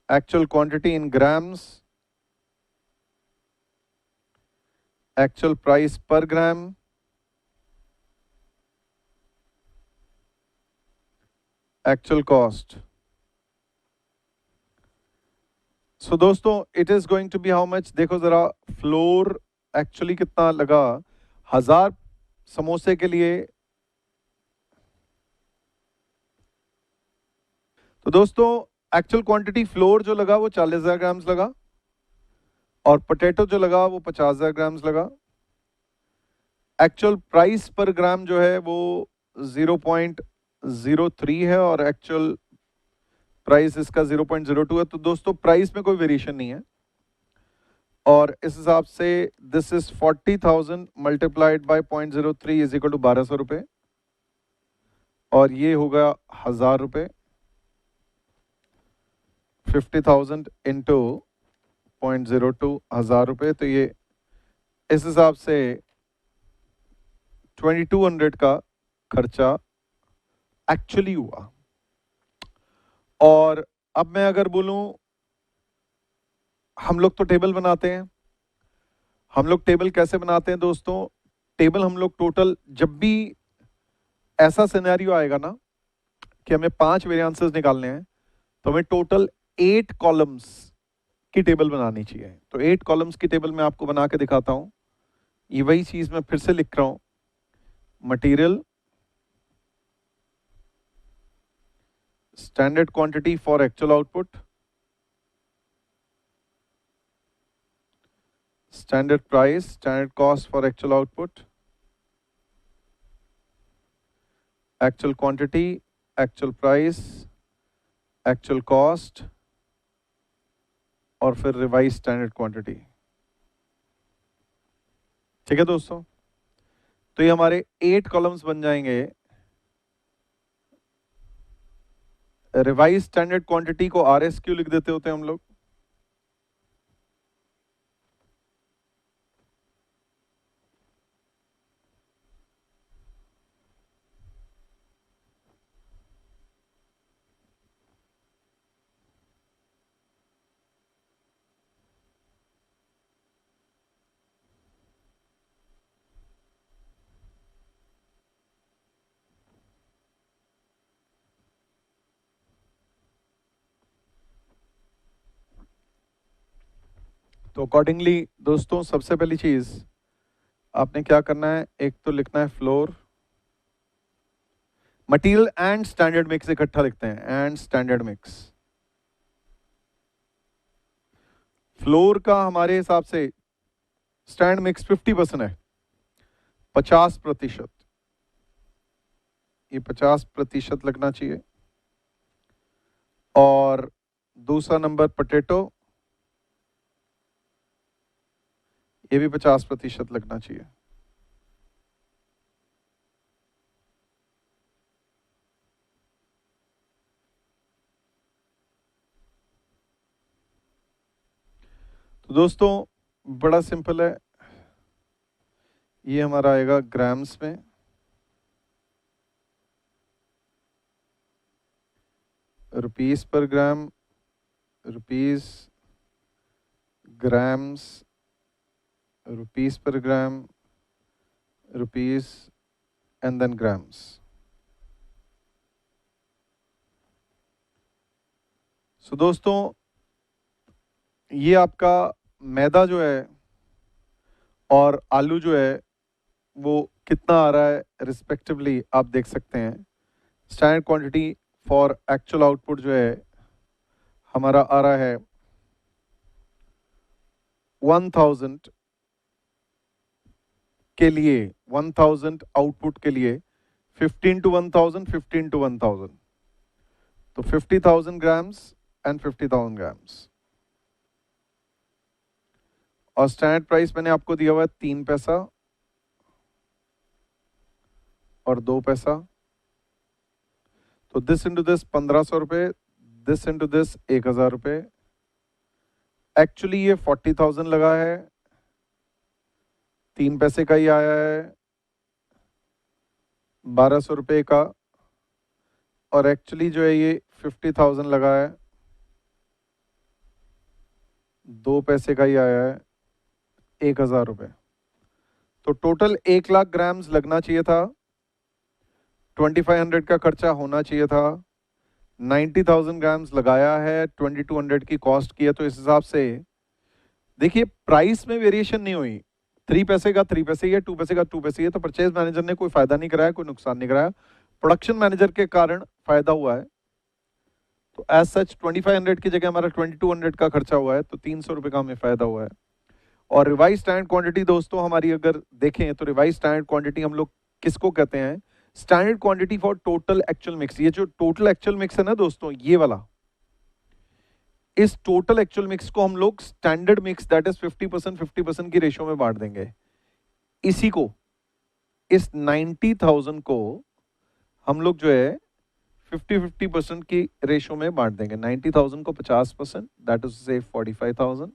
actual quantity in grams, actual price per gram, actual cost. So दोस्तों it is going to be how much, देखो जरा फ्लोर एक्चुअली कितना लगा 1000 समोसे के लिए। तो दोस्तों एक्चुअल क्वांटिटी फ्लोर जो लगा वो 40,000 ग्राम्स लगा और पोटैटो जो लगा वो 50,000 ग्राम्स लगा। एक्चुअल प्राइस पर ग्राम जो है वो 0.03 है और एक्चुअल प्राइस इसका 0.02 है। तो दोस्तों प्राइस में कोई वेरिएशन नहीं है और इस हिसाब से this is 40,000 multiplied by 0.03 is equal to 1200 रुपये और ये होगा 1000 रुपये। 50,000 इंटू 0.02 1000 रुपये, तो ये इस हिसाब से 2200 का खर्चा एक्चुअली हुआ। और अब मैं अगर बोलूं, हम लोग तो टेबल बनाते हैं। हम लोग टेबल कैसे बनाते हैं दोस्तों, टेबल हम लोग टोटल, जब भी ऐसा सिनेरियो आएगा ना, कि हमें 5 वेरिएंसेस निकालने हैं, तो हमें टोटल 8 कॉलम्स की टेबल बनानी चाहिए। तो 8 कॉलम्स की टेबल मैं आपको बना के दिखाता हूं। ये वही चीज मैं फिर से लिख रहा हूं, material, standard quantity for actual output, standard price, standard cost for actual output, actual quantity, actual price, actual cost और फिर revised standard quantity। ठीक है दोस्तों, तो ये हमारे 8 कॉलम्स बन जाएंगे। रिवाइज स्टैंडर्ड क्वांटिटी को RSQ लिख देते होते हैं हम लोग। तो अकॉर्डिंगली दोस्तों, सबसे पहली चीज आपने क्या करना है, एक तो लिखना है floor, material and standard mix इकट्ठा लिखते हैं, एंड स्टैंडर्ड मिक्स। फ्लोर का हमारे हिसाब से स्टैंड मिक्स 50% है, 50%, ये 50% लगना चाहिए। और दूसरा नंबर पोटैटो, ये भी 50% लगना चाहिए। तो दोस्तों बड़ा सिंपल है, ये हमारा आएगा ग्राम्स में, रुपीस पर ग्राम, रुपीस, ग्राम्स, रुपीस पर ग्राम, रुपीस एंड देन ग्राम्स। सो दोस्तों, ये आपका मैदा जो है और आलू जो है वो कितना आ रहा है रिस्पेक्टिवली आप देख सकते हैं। Standard quantity for actual output जो है हमारा आ रहा है 1000 के लिए, 1000 आउटपुट के लिए 15 to 1000, 15 to 1000, तो 50,000 ग्राम्स एंड 50,000 ग्राम्स। और स्टैंडर्ड प्राइस मैंने आपको दिया हुआ है 3 पैसा और 2 पैसा, तो दिस इंटू दिस 1500 रुपये, दिस इंटू दिस 1000 रुपये। एक्चुअली ये 40,000 लगा है, 3 पैसे का ही आया है, 1200 रुपये का, और एक्चुअली जो है ये 50,000 लगा है, 2 पैसे का ही आया है, 1000 रुपये। तो टोटल 1 लाख ग्राम्स लगना चाहिए था, 2500 का खर्चा होना चाहिए था, 90,000 ग्राम्स लगाया है, 2200 की कॉस्ट की है। तो इस हिसाब से देखिए प्राइस में वेरिएशन नहीं हुई, 3 पैसे का 3 पैसे ही है, 2 पैसे का 2 पैसे ही है। तो परचेज मैनेजर ने कोई फायदा नहीं कराया, कोई नुकसान नहीं कराया, प्रोडक्शन मैनेजर के कारण फायदा हुआ है। तो एज सच 2500 की जगह हमारा 2200 का खर्चा हुआ है, तो 300 रुपये का हमें फायदा हुआ है। और रिवाइज स्टैंडर्ड क्वांटिटी दोस्तों हमारी अगर देखें तो रिवाइज स्टैंडर्ड क्वांटिटी हम लोग किसको कहते हैं, standard quantity for total actual mix. ये जो टोटल एक्चुअल मिक्स है ना दोस्तों, ये वाला, इस टोटल एक्चुअल मिक्स को हम लोग स्टैंडर्ड मिक्स दैट इज 50% की रेशियो में बांट देंगे। इसी को, इस 90,000 को हम लोग जो है 50% की रेशियो में बांट देंगे। 90,000 को 50% दैट इज से 45,000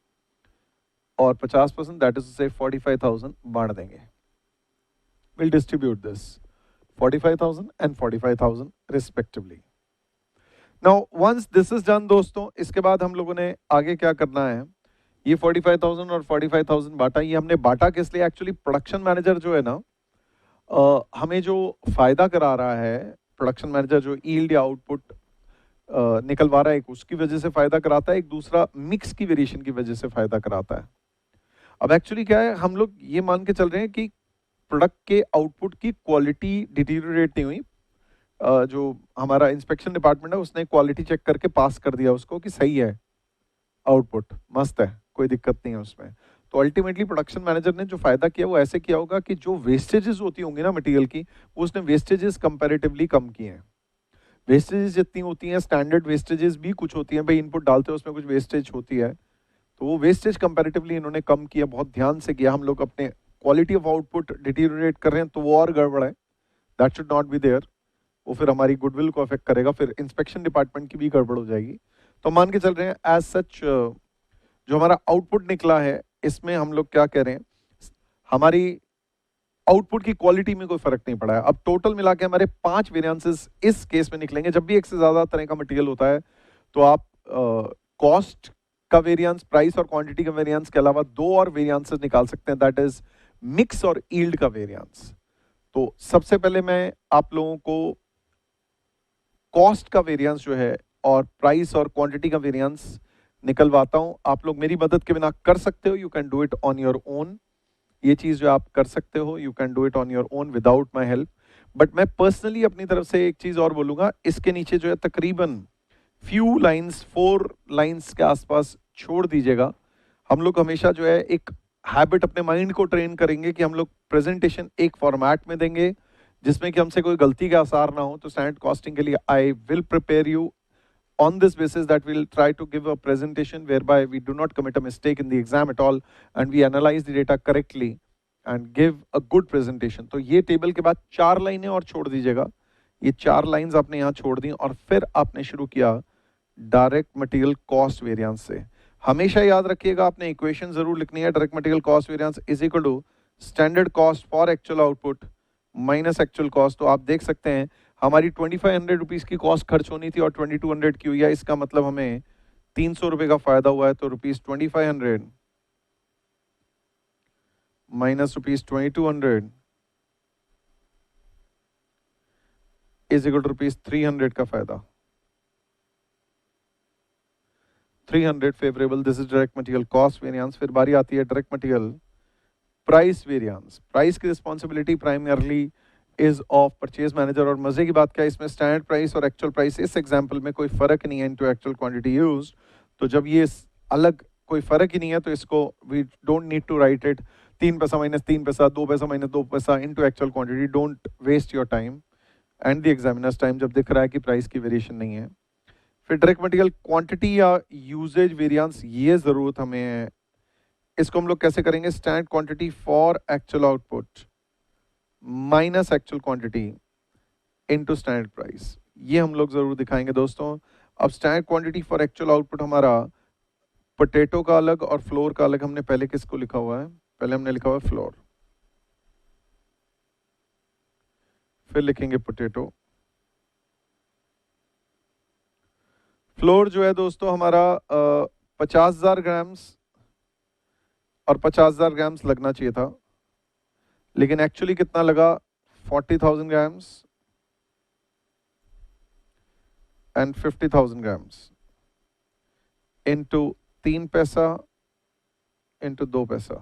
और 50% दैट इज से 45,000 बांट देंगे। Will distribute this 45,000 and 45,000 respectively. Now once this is done दोस्तों, इसके बाद हम लोगों ने आगे क्या करना है, ये 45,000 और 45,000 बांटा। ये हमने बांटा किस लिए, एक्चुअली प्रोडक्शन मैनेजर जो है ना हमें जो फायदा करा रहा है प्रोडक्शन मैनेजर जो यील्ड या आउटपुट निकलवा रहा है, एक उसकी वजह से फायदा कराता है, एक दूसरा मिक्स की वेरिएशन की वजह से फायदा कराता है। अब एक्चुअली क्या है, हम लोग ये मान के चल रहे हैं कि प्रोडक्ट के आउटपुट की क्वालिटी डिटीरियोरेट नहीं हुई। जो हमारा इंस्पेक्शन डिपार्टमेंट है उसने क्वालिटी चेक करके पास कर दिया उसको कि सही है, आउटपुट मस्त है, कोई दिक्कत नहीं है उसमें। तो अल्टीमेटली प्रोडक्शन मैनेजर ने जो फायदा किया वो ऐसे किया होगा कि जो वेस्टेजेस होती होंगी ना मटेरियल की, वो उसने वेस्टेजेस कंपैरेटिवली कम किए हैं। वेस्टेजेस जितनी होती हैं, स्टैंडर्ड वेस्टेजेस भी कुछ होती हैं, भाई इनपुट डालते हो उसमें कुछ वेस्टेज होती है, तो वो वेस्टेज कंपैरेटिवली इन्होंने कम किया, बहुत ध्यान से किया। हम लोग अपने क्वालिटी ऑफ आउटपुट डिटीरियोरेट कर रहे हैं तो वो और गड़बड़ है, that should not be there. वो फिर हमारी गुडविल को अफेक्ट करेगा, फिर इंस्पेक्शन डिपार्टमेंट की भी गड़बड़ हो जाएगी। तो मान के चल रहे हैं एज सच जो हमारा आउटपुट निकला है इसमें हम लोग क्या कह रहे हैं, हमारी आउटपुट की क्वालिटी में कोई फर्क नहीं पड़ा है। अब टोटल मिला के हमारे 5 वेरिएंसेस इस केस में निकलेंगे। जब भी एक से ज्यादा तरह का मटेरियल होता है तो आप कॉस्ट का वेरिएंस, प्राइस और क्वांटिटी का वेरिएंस के अलावा 2 और वेरिएंसेस निकाल सकते हैं, दैट इज मिक्स और यील्ड का वेरिएंस। तो सबसे पहले मैं आप लोगों को कॉस्ट का वेरिएंस जो है और प्राइस और क्वांटिटी का वेरिएंस निकलवाता हूं। आप लोग मेरी मदद के बिना कर सकते हो, you can do it on your own. ये चीज जो आप कर सकते हो, you can do it on your own without my help. But मैं पर्सनली अपनी तरफ से एक चीज और बोलूंगा, इसके नीचे जो है तकरीबन फ्यू लाइंस, 4 लाइंस के आसपास छोड़ दीजिएगा। हम लोग हमेशा जो है एक हैबिट अपने माइंड को ट्रेन करेंगे कि हम लोग प्रेजेंटेशन एक फॉर्मेट में देंगे जिसमें कि हमसे कोई गलती का आसार ना हो। तो स्टैंडर्ड कॉस्टिंग के लिए I will prepare you on this basis that we'll try to give a presentation whereby we do not commit a mistake in the exam at all and we analyze the data correctly and give a good presentation। तो ये table के बाद 4 लाइनें और छोड़ दीजिएगा। ये 4 lines आपने यहाँ छोड़ दी और फिर आपने शुरू किया डायरेक्ट मटेरियल कॉस्ट वेरिएंस से। हमेशा याद रखिएगा आपने इक्वेशन जरूर लिखनी है, direct material cost variance is equal to standard cost for actual output minus actual cost. तो आप देख सकते हैं हमारी 2500 रुपीज़ की कॉस्ट खर्च होनी थी और 2200 की हुई है, इसका मतलब हमें 300 रुपये का फायदा हुआ है। तो ₹2500 माइनस ₹2200 इज इक्वल टू ₹300 का फायदा। 300 favourable, this is direct material cost variance. फिर बारी आती है direct material price variance. Price की responsibility primarily is of purchase manager. और मजे की बात क्या है, इसमें स्टैंडर्ड प्राइस और एक्चुअल प्राइस इस एग्जांपल में कोई फर्क नहीं है इनटू एक्चुअल क्वांटिटी यूज्ड। तो जब ये अलग कोई फर्क ही नहीं है तो इसको we don't need to write it 3 पैसा माइनस 3 पैसा, 2 पैसा माइनस 2 पैसा into actual quantity. Don't waste your time and the examiner's time जब दिख रहा है कि प्राइस की वेरिएशन नहीं है। फिर डायरेक्ट मटेरियल क्वांटिटी या यूजेज वेरिएंस, ये जरूरत हमें है। इसको हम लोग कैसे करेंगे, standard quantity for actual output minus actual quantity into standard price, ये हम लोग जरूर दिखाएंगे दोस्तों। अब standard quantity for actual output हमारा पोटैटो का अलग और फ्लोर का अलग। हमने पहले किसको लिखा हुआ है, पहले हमने लिखा हुआ है फ्लोर, फिर लिखेंगे पोटैटो। फ्लोर जो है दोस्तों हमारा 50,000 ग्राम्स और 50,000 ग्राम्स लगना चाहिए था, लेकिन एक्चुअली कितना लगा 40,000 ग्राम्स एंड 50,000 ग्राम्स इंटू 3 पैसा इंटू 2 पैसा।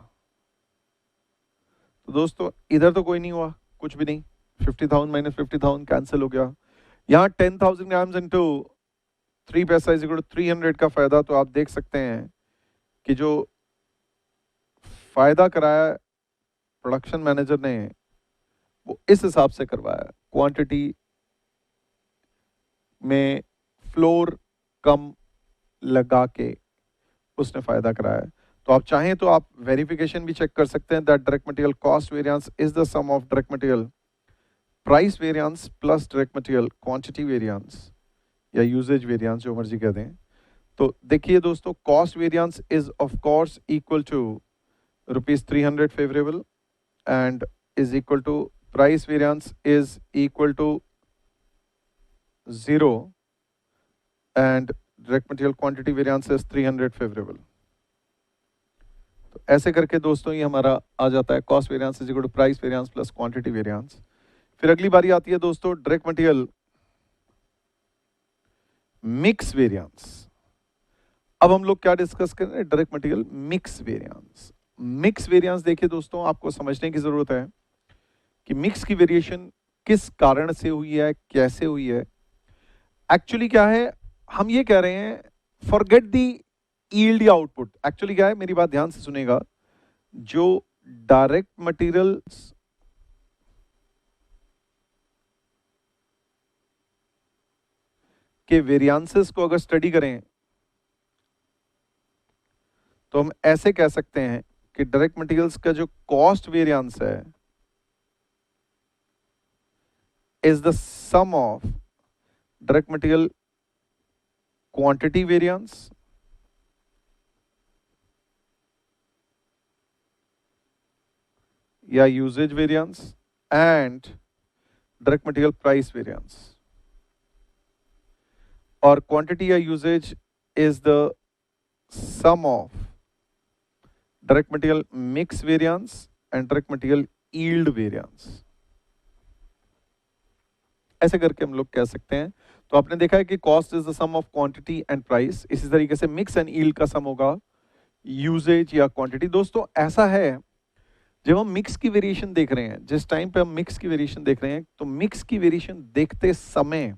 तो दोस्तों इधर तो कोई नहीं हुआ, कुछ भी नहीं, 50,000 माइनस 50,000 कैंसिल हो गया। यहाँ 10,000 ग्राम्स इंटू 3 पैसा इज इक्वल टू 300 का फायदा। तो आप देख सकते हैं कि जो फायदा कराया प्रोडक्शन मैनेजर ने वो इस हिसाब से करवाया, क्वांटिटी में फ्लोर कम लगा के उसने फायदा कराया। तो आप चाहें तो आप वेरिफिकेशन भी चेक कर सकते हैं that direct material cost variance is the sum of direct material price variance plus direct material quantity variance या यूजेज वेरिएंस, जो मर्जी कह दें। तो देखिए दोस्तों, cost variance is of course equal to ₹300 favorable and is equal to price variance is equal to 0 and direct material quantity variance is 300 favorable। तो ऐसे करके दोस्तों ये हमारा आ जाता है cost variance is equal to price variance plus quantity variance. फिर अगली बारी आती है दोस्तों डायरेक्ट मटेरियल मिक्स वेरिएंस। अब हम लोग क्या डिस्कस कर रहे हैं? Direct material mix variance. Mix variance देखिए दोस्तों, आपको समझने की जरूरत है कि मिक्स की वेरिएशन किस कारण से हुई है, कैसे हुई है। एक्चुअली क्या है, हम ये कह रहे हैं फॉरगेट दी यील्ड या आउटपुट। एक्चुअली क्या है, मेरी बात ध्यान से सुनेगा, जो डायरेक्ट मटेरियल्स के वेरिएंसेस को अगर स्टडी करें तो हम ऐसे कह सकते हैं कि डायरेक्ट मटेरियल्स का जो कॉस्ट वेरिएंस है is the sum of direct material quantity variance या usage variance and direct material price variance. और क्वांटिटी या usage is the sum of direct material mix variance and direct material yield variance. ऐसे करके हम लोग कह सकते हैं। तो आपने देखा है कि cost is the sum of quantity and price, इसी तरीके से मिक्स एंड यील्ड का सम होगा यूजेज या क्वांटिटी। दोस्तों ऐसा है, जब हम मिक्स की वेरिएशन देख रहे हैं, जिस टाइम पे हम मिक्स की वेरिएशन देख रहे हैं, तो मिक्स की वेरिएशन देखते समय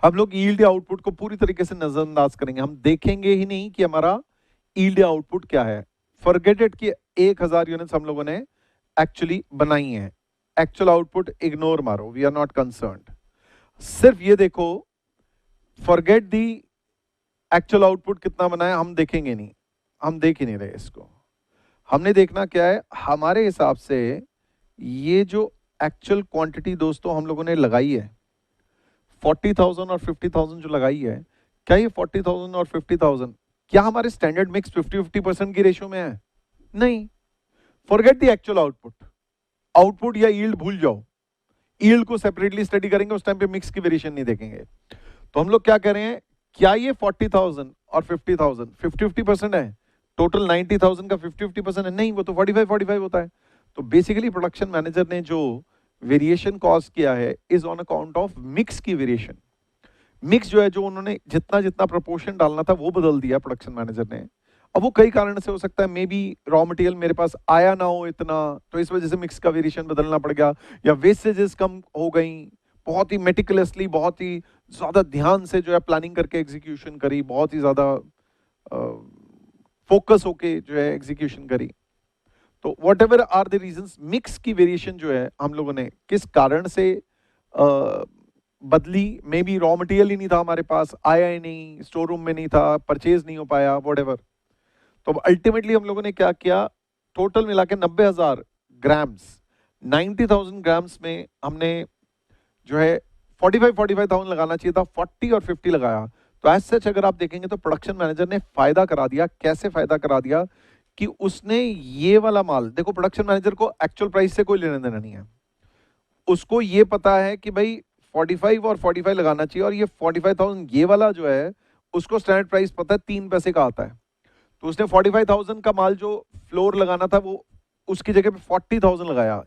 हम लोग यील्ड या आउटपुट को पूरी तरीके से नजरअंदाज करेंगे। हम देखेंगे ही नहीं कि हमारा यील्ड या आउटपुट क्या है। फॉरगेट इट कि 1000 यूनिट्स हम लोगों ने एक्चुअली बनाई हैं, एक्चुअल आउटपुट इग्नोर मारो, वी आर नॉट कंसर्न्ड। सिर्फ ये देखो, फॉरगेट दी एक्चुअल आउटपुट कितना बनाया हम देखेंगे नहीं, हम देख ही नहीं रहे इसको। हमने देखना क्या है, हमारे हिसाब से ये जो एक्चुअल क्वांटिटी दोस्तों हम लोगों ने लगाई है 40,000 और 50,000 जो लगाई है, क्या ये 40,000 और 50,000 क्या हमारे स्टैंडर्ड मिक्स 50-50% की रेशियो में है? नहीं। Forget the actual output, output या यील्ड भूल जाओ, यील्ड को सेपरेटली स्टडी करेंगे, उस टाइम पे मिक्स की वेरिएशन नहीं देखेंगे। तो हम लोग क्या कर रहे हैं, क्या ये 40,000 और 50,000 50-50% है? टोटल 90,000 का 50-50% है? नहीं, वो तो 45-45 होता है। तो बेसिकली प्रोडक्शन मैनेजर ने जो वेरिएशन कॉज किया है is on account of mix की वेरिएशन। मिक्स जो है, जो उन्होंने जितना जितना प्रोपोर्शन डालना था वो बदल दिया प्रोडक्शन मैनेजर ने। अब वो कई कारण से हो सकता है, मे बी रॉ मटेरियल मेरे पास आया ना हो इतना, तो इस वजह से मिक्स का वेरिएशन बदलना पड़ गया, या वेस्टेजेस कम हो गई, बहुत ही मेटिकुलसली, बहुत ही ज़्यादा ध्यान से जो है प्लानिंग करके एग्जीक्यूशन करी, बहुत ही ज़्यादा फोकस होके जो है एग्जीक्यूशन करी। तो whatever are the reasons, mix की वेरिएशन जो है हम लोगों ने किस कारण से बदली, मे बी रॉ मटेरियल ही नहीं था हमारे पास, आया ही नहीं, स्टोर रूम में नहीं था, परचेज नहीं हो पाया, वट। तो अल्टीमेटली हम लोगों ने क्या किया, टोटल मिला के 90,000 ग्राम्स, 90,000 ग्राम्स में हमने जो है 45,000 लगाना चाहिए था, 40 और 50 लगाया। तो एज सच अगर आप देखेंगे तो प्रोडक्शन मैनेजर ने फायदा करा दिया। कैसे फायदा करा दिया कि उसने ये वाला माल, देखो प्रोडक्शन मैनेजर को एक्चुअल प्राइस से कोई लेना देना नहीं है, उसको ये पता है कि भाई 45 और 45 लगाना चाहिए, और ये 45,000 ये वाला जो है उसको स्टैंडर्ड प्राइस पता है 3 पैसे का आता है। तो उसने 45,000 का माल जो फ्लोर लगाना था वो उसकी जगह पे 40,000 लगाया,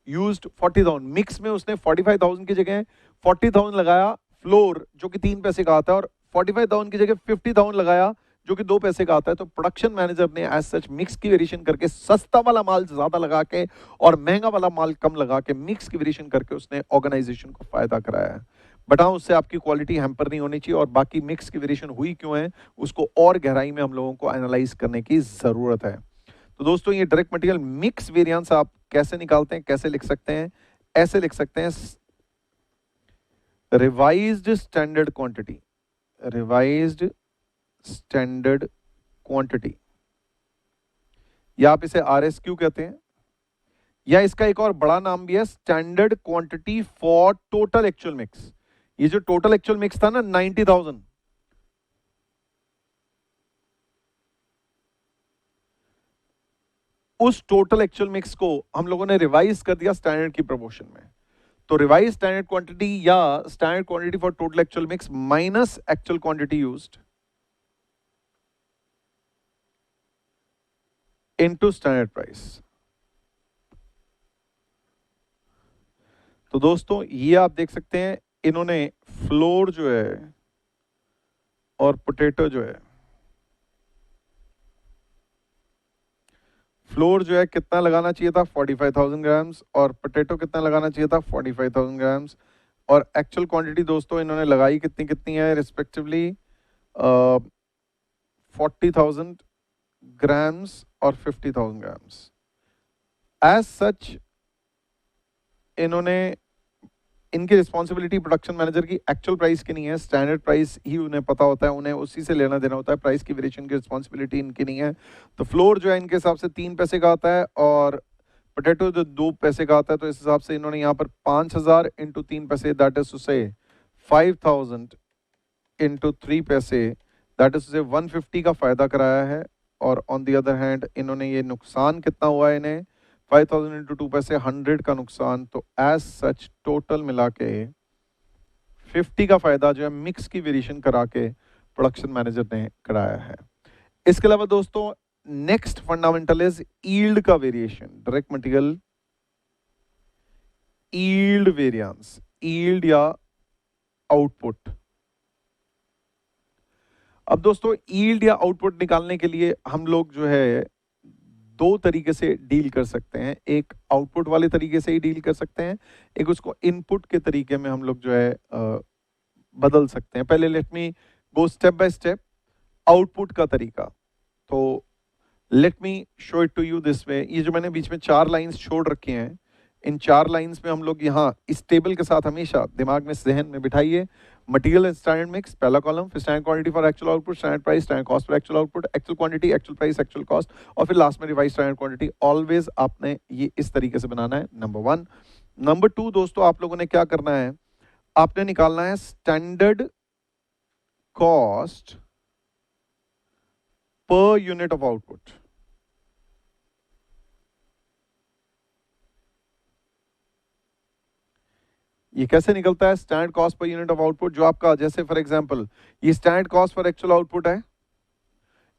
यूज्ड 40,000। मिक्स में उसने 45,000 की जगह 40,000 लगाया फ्लोर, जो कि 3 पैसे का आता है, और 45,000 की जगह 50,000 लगाया जो कि 2 पैसे का आता है। तो प्रोडक्शन मैनेजर ने एज सच मिक्स की वेरिएशन करके सस्ता वाला माल ज्यादा लगा के और महंगा वाला माल कम लगा के मिक्स की वेरिएशन करके उसने ऑर्गेनाइजेशन को फायदा कराया है। बट हाँ, उससे आपकी क्वालिटी हैम्पर नहीं होनी चाहिए, और बाकी मिक्स की वेरिएशन हुई क्यों है उसको और गहराई में हम लोगों को एनालाइज करने की जरूरत है। तो दोस्तों ये डायरेक्ट मटेरियल मिक्स वेरिएंस आप कैसे निकालते हैं, कैसे लिख सकते हैं? ऐसे लिख सकते हैं, revised standard quantity, revised standard quantity, या आप इसे RSQ कहते हैं, या इसका एक और बड़ा नाम भी है standard quantity for total actual mix. ये जो टोटल एक्चुअल मिक्स था ना 90,000, उस टोटल एक्चुअल मिक्स को हम लोगों ने रिवाइज कर दिया स्टैंडर्ड की प्रोपोर्शन में। तो रिवाइज स्टैंडर्ड क्वांटिटी या standard quantity for total actual mix minus actual quantity used into standard price. तो दोस्तों ये आप देख सकते हैं, इन्होंने फ्लोर जो है और पोटैटो जो है, फ्लोर जो है कितना लगाना चाहिए था 45,000 ग्राम्स, और पोटैटो कितना लगाना चाहिए था 45,000 ग्राम्स। और एक्चुअल क्वांटिटी दोस्तों इन्होंने लगाई कितनी कितनी है रिस्पेक्टिवली 40,000 ग्राम्स और 50,000 ग्राम्स। एज सच इन्होंने, इनकी रिस्पॉन्सिबिलिटी प्रोडक्शन मैनेजर की एक्चुअल प्राइस की नहीं है, स्टैंडर्ड प्राइस ही उन्हें पता होता है, उन्हें उसी से लेना देना होता है, प्राइस की वेरिएशन की रिस्पॉन्सिबिलिटी इनकी नहीं है। तो फ्लोर जो है इनके हिसाब से 3 पैसे का आता है और पोटैटो जो 2 पैसे का आता है, तो इस हिसाब से इन्होंने यहाँ पर 5,000 इंटू 3 पैसे दैट इज टू से 5,000 इंटू 3 पैसे दैट इज टू से 150 का फायदा कराया है। और ऑन दी अदर हैंड इन्होंने ये नुकसान कितना हुआ है इन्हें 5,000 इंटू 2 पैसे 100 का नुकसान। तो एज सच टोटल मिला के 50 का फायदा जो है मिक्स की वेरिएशन करा के प्रोडक्शन मैनेजर ने कराया है। इसके अलावा दोस्तों नेक्स्ट फंडामेंटल इज ईल्ड का variation, direct material yield variance, yield या आउटपुट। अब दोस्तों ईल्ड या आउटपुट निकालने के लिए हम लोग जो है 2 तरीके से डील कर सकते हैं, एक आउटपुट वाले तरीके से ही डील कर सकते हैं, एक उसको इनपुट के तरीके में हम लोग जो है बदल सकते हैं। पहले let me go step by step output का तरीका। तो let me show it to you this way. ये जो मैंने बीच में 4 लाइंस छोड़ रखी हैं, इन 4 लाइंस में हम लोग यहाँ इस टेबल के साथ हमेशा दिमाग में जहन में बिठाइए मटेरियल एंड स्टैंडर्ड मिक्स पहला कॉलम, फिर standard quantity for actual output, standard price, standard cost for actual output, actual quantity, actual price, actual cost, और फिर लास्ट में रिवाइज स्टैंडर्ड क्वांटिटी। ऑलवेज आपने ये इस तरीके से बनाना है, नंबर 1। नंबर 2 दोस्तों आप लोगों ने क्या करना है, आपने निकालना है standard cost per unit of output. ये कैसे निकलता है standard cost per unit of output, जो आपका जैसे फॉर एग्जांपल ये standard cost for actual output है,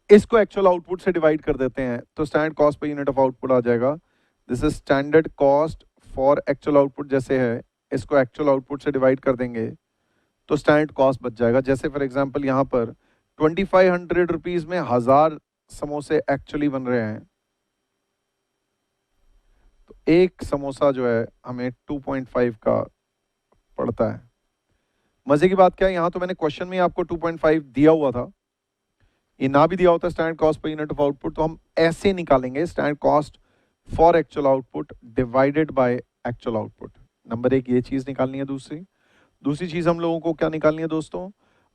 इसको एक्चुअल आउटपुट से डिवाइड कर देते हैं तो standard cost per unit of output आ जाएगा। This is standard cost for actual output जैसे है, इसको एक्चुअल आउटपुट से डिवाइड कर देंगे तो स्टैंडर्ड कॉस्ट बच जाएगा। जैसे फॉर एग्जांपल यहाँ पर 2500 रुपीज में 1000 समोसे एक्चुअली बन रहे हैं, तो एक समोसा जो है हमें 2.5 का पड़ता है। मजे की बात क्या है, यहां तो मैंने क्वेश्चन में आपको 2.5 दिया हुआ था, ये ना भी दिया होता standard cost per unit of output, तो हम ऐसे निकालेंगे standard cost for actual output divided by actual output. Number 1 ये चीज निकालनी है। दूसरी चीज हम लोगों को क्या निकालनी है दोस्तों,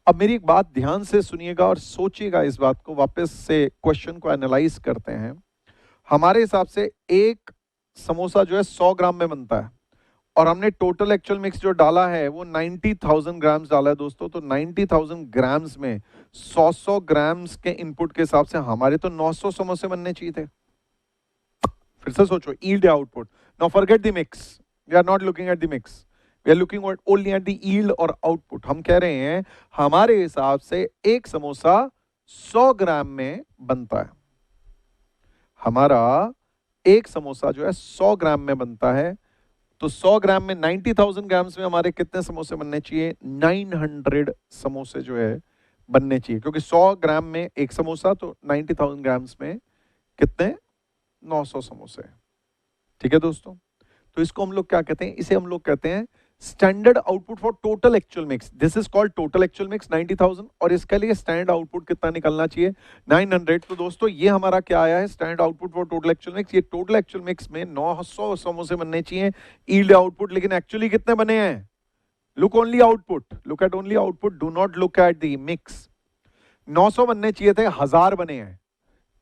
अब मेरी एक बात ध्यान से सुनिएगा और सोचिएगा इस बात को, वापस से क्वेश्चन को एनालाइज करते हैं। हमारे हिसाब से एक समोसा जो है 100 ग्राम में बनता है और हमने टोटल एक्चुअल मिक्स जो डाला है वो 90,000 ग्राम्स डाला है दोस्तों। तो 90,000 ग्राम्स में 100 ग्राम्स के इनपुट के हिसाब से हमारे तो 900 समोसे बनने चाहिए थे। फिर से सोचो yield output, now forget the mix, we are not looking at the mix, we are looking only at the yield और आउटपुट। हम कह रहे हैं हमारे हिसाब से एक समोसा 100 ग्राम में बनता है, हमारा एक समोसा जो है 100 ग्राम में बनता है, तो 100 ग्राम में 90,000 ग्राम्स में हमारे कितने समोसे बनने चाहिए, 900 समोसे जो है बनने चाहिए, क्योंकि 100 ग्राम में एक समोसा, तो 90,000 ग्राम्स में कितने 900 समोसे। ठीक है दोस्तों, तो इसको हम लोग क्या कहते हैं, इसे हम लोग कहते हैं standard output for total actual mix. This is called total actual mix 90,000, और इसके लिए स्टैंडर्ड आउटपुट कितना निकलना चाहिए 900। तो दोस्तों ये हमारा क्या आया है standard output for total actual mix. ये टोटल एक्चुअल मिक्स में 900 समोसे बनने चाहिए यील्ड आउटपुट, लेकिन एक्चुअली कितने बने हैं, look only output, look at only output, do not look at the mix. 900 बनने चाहिए थे, 1000 बने हैं।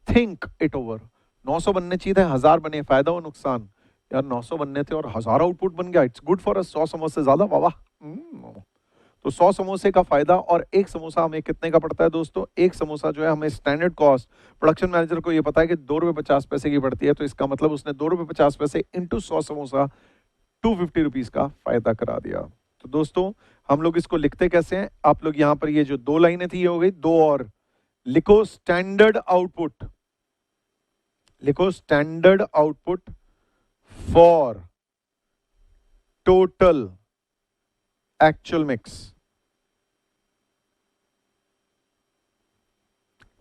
थिंक इट ओवर, 900 बनने चाहिए थे, 1000 बने, फायदा और नुकसान, यार 900 बनने थे और 1000 आउटपुट बन गया, इट्स गुड फॉर अस। 100 समोसे ज्यादा, वाह। तो 100 समोसे का फायदा, और एक समोसा हमें कितने का पड़ता है दोस्तों, एक समोसा जो है हमें स्टैंडर्ड कॉस्ट, प्रोडक्शन मैनेजर को ये पता है कि 2 रुपये 50 पैसे की पड़ती है, तो इसका मतलब उसने 2 रुपये 50 पैसे इंटू 100 समोसा 250 रुपीज का फायदा करा दिया। तो दोस्तों हम लोग इसको लिखते कैसे हैं, आप लोग यहाँ पर ये जो 2 लाइनें थी ये हो गई 2, और लिखो स्टैंडर्ड आउटपुट, लिखो standard output for total actual mix.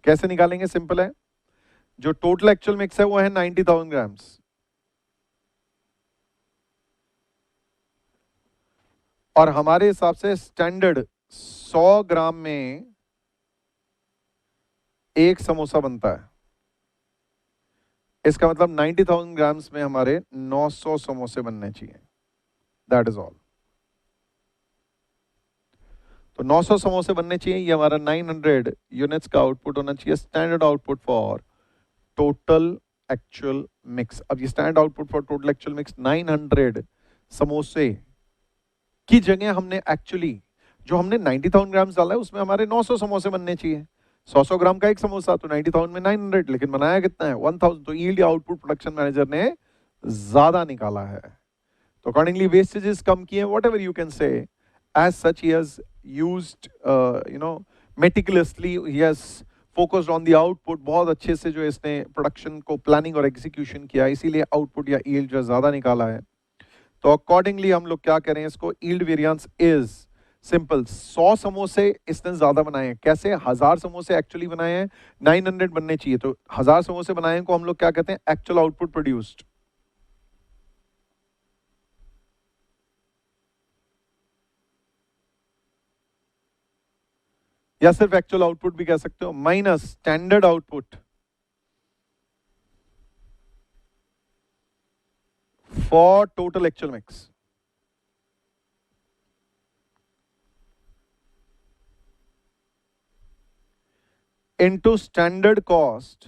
कैसे निकालेंगे? सिंपल है, जो टोटल एक्चुअल मिक्स है वो है 90,000 ग्राम्स, और हमारे हिसाब से स्टैंडर्ड 100 ग्राम में एक समोसा बनता है। इसका मतलब 90,000 ग्राम्स में हमारे 900 समोसे बनने चाहिए। That is all. तो 900 समोसे बनने चाहिए, ये हमारा 900 यूनिट्स का आउटपुट होना चाहिए, standard output for total actual mix. अब ये standard output for total actual mix 900 समोसे की जगह हमने एक्चुअली जो हमने 90,000 ग्राम्स डाला है उसमें हमारे 900 समोसे बनने चाहिए। 100 ग्राम का एक समोसा, तो 90,000 में 900, लेकिन बनाया कितना है? 1000। तो यील्ड आउटपुट प्रोडक्शन मैनेजर ने ज्यादा निकाला है, तो अकॉर्डिंगली वेस्टेजेस कम किए, whatever you can say. As such he has used meticulously, he has focused on the output, बहुत अच्छे से जो इसने प्रोडक्शन को प्लानिंग और एग्जीक्यूशन किया, इसीलिए आउटपुट या यील्ड जो ज्यादा निकाला है। तो अकॉर्डिंगली हम लोग क्या करें इसको, यील्ड वेरिएंस इज सिंपल। 100 समोसे इसने ज्यादा बनाए हैं। कैसे? 1000 समोसे एक्चुअली बनाए हैं, 900 बनने चाहिए, तो 1000 समोसे बनाए हैं को हम लोग क्या कहते हैं? Actual output produced. या सिर्फ एक्चुअल आउटपुट भी कह सकते हो, minus standard output for total actual mix. into standard cost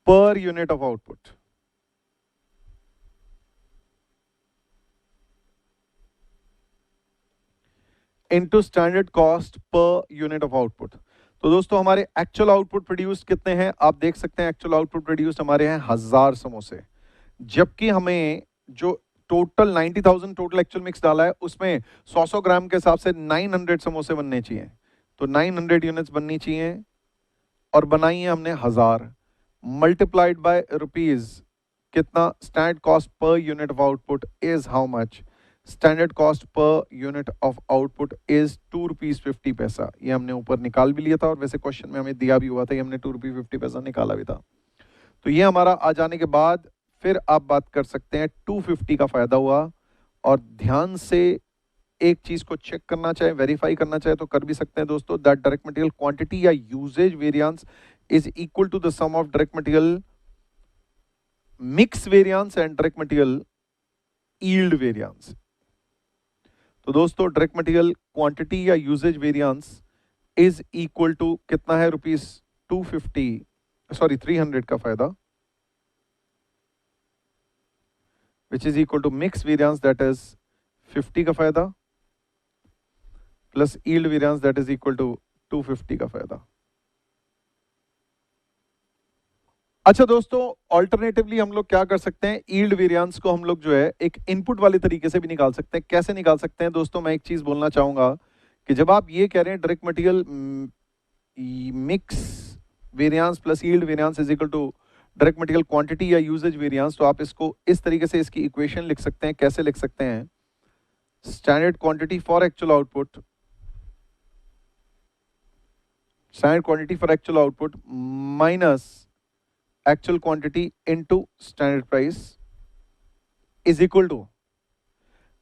per unit of output. Into standard cost per unit of output. तो दोस्तों हमारे एक्चुअल आउटपुट प्रोड्यूस्ड कितने हैं? आप देख सकते हैं एक्चुअल आउटपुट प्रोड्यूस्ड हमारे हैं 1000 समोसे, जबकि हमें जो टोटल 90,000 टोटल एक्चुअल मिक्स डाला है उसमें 100 ग्राम के हिसाब से 900 समोसे बनने चाहिए, तो 900 यूनिट्स बननी चाहिए, और बनाई है हमने 1000 मल्टीप्लाइड बाय रुपीज। कितना? Standard cost per unit of output is how much? Standard cost per unit of output is ₹2.50। ये हमने ऊपर निकाल भी लिया था, और वैसे क्वेश्चन में हमें दिया भी हुआ था, ये हमने ₹2.50 निकाला भी था। तो ये हमारा आ जाने के बाद फिर आप बात कर सकते हैं 250 का फायदा हुआ। और ध्यान से एक चीज को चेक करना चाहे, वेरीफाई करना चाहे तो कर भी सकते हैं दोस्तों, दैट डायरेक्ट मटेरियल क्वांटिटी या usage variance is equal to the sum of direct material mix variance and direct material yield variance. तो दोस्तों डायरेक्ट मटेरियल क्वांटिटी या usage variance is equal to कितना है? ₹300 का फायदा, which is equal to mix variance that is 50 का फायदा plus yield variance that is equal to 250 का फायदा। अच्छा दोस्तों, ऑल्टरनेटिवली हम लोग क्या कर सकते हैं? यील्ड वेरिएंस को हम लोग जो है एक इनपुट वाले तरीके से भी निकाल सकते हैं। कैसे निकाल सकते हैं दोस्तों? मैं एक चीज बोलना चाहूंगा कि जब आप ये कह रहे हैं direct material mix variance plus yield variance is equal to direct material quantity या यूजेज वेरिएंस, तो आप इसको इस तरीके से इसकी इक्वेशन लिख सकते हैं। कैसे लिख सकते हैं? Standard quantity for actual output, standard quantity for actual output minus actual quantity into standard price is equal to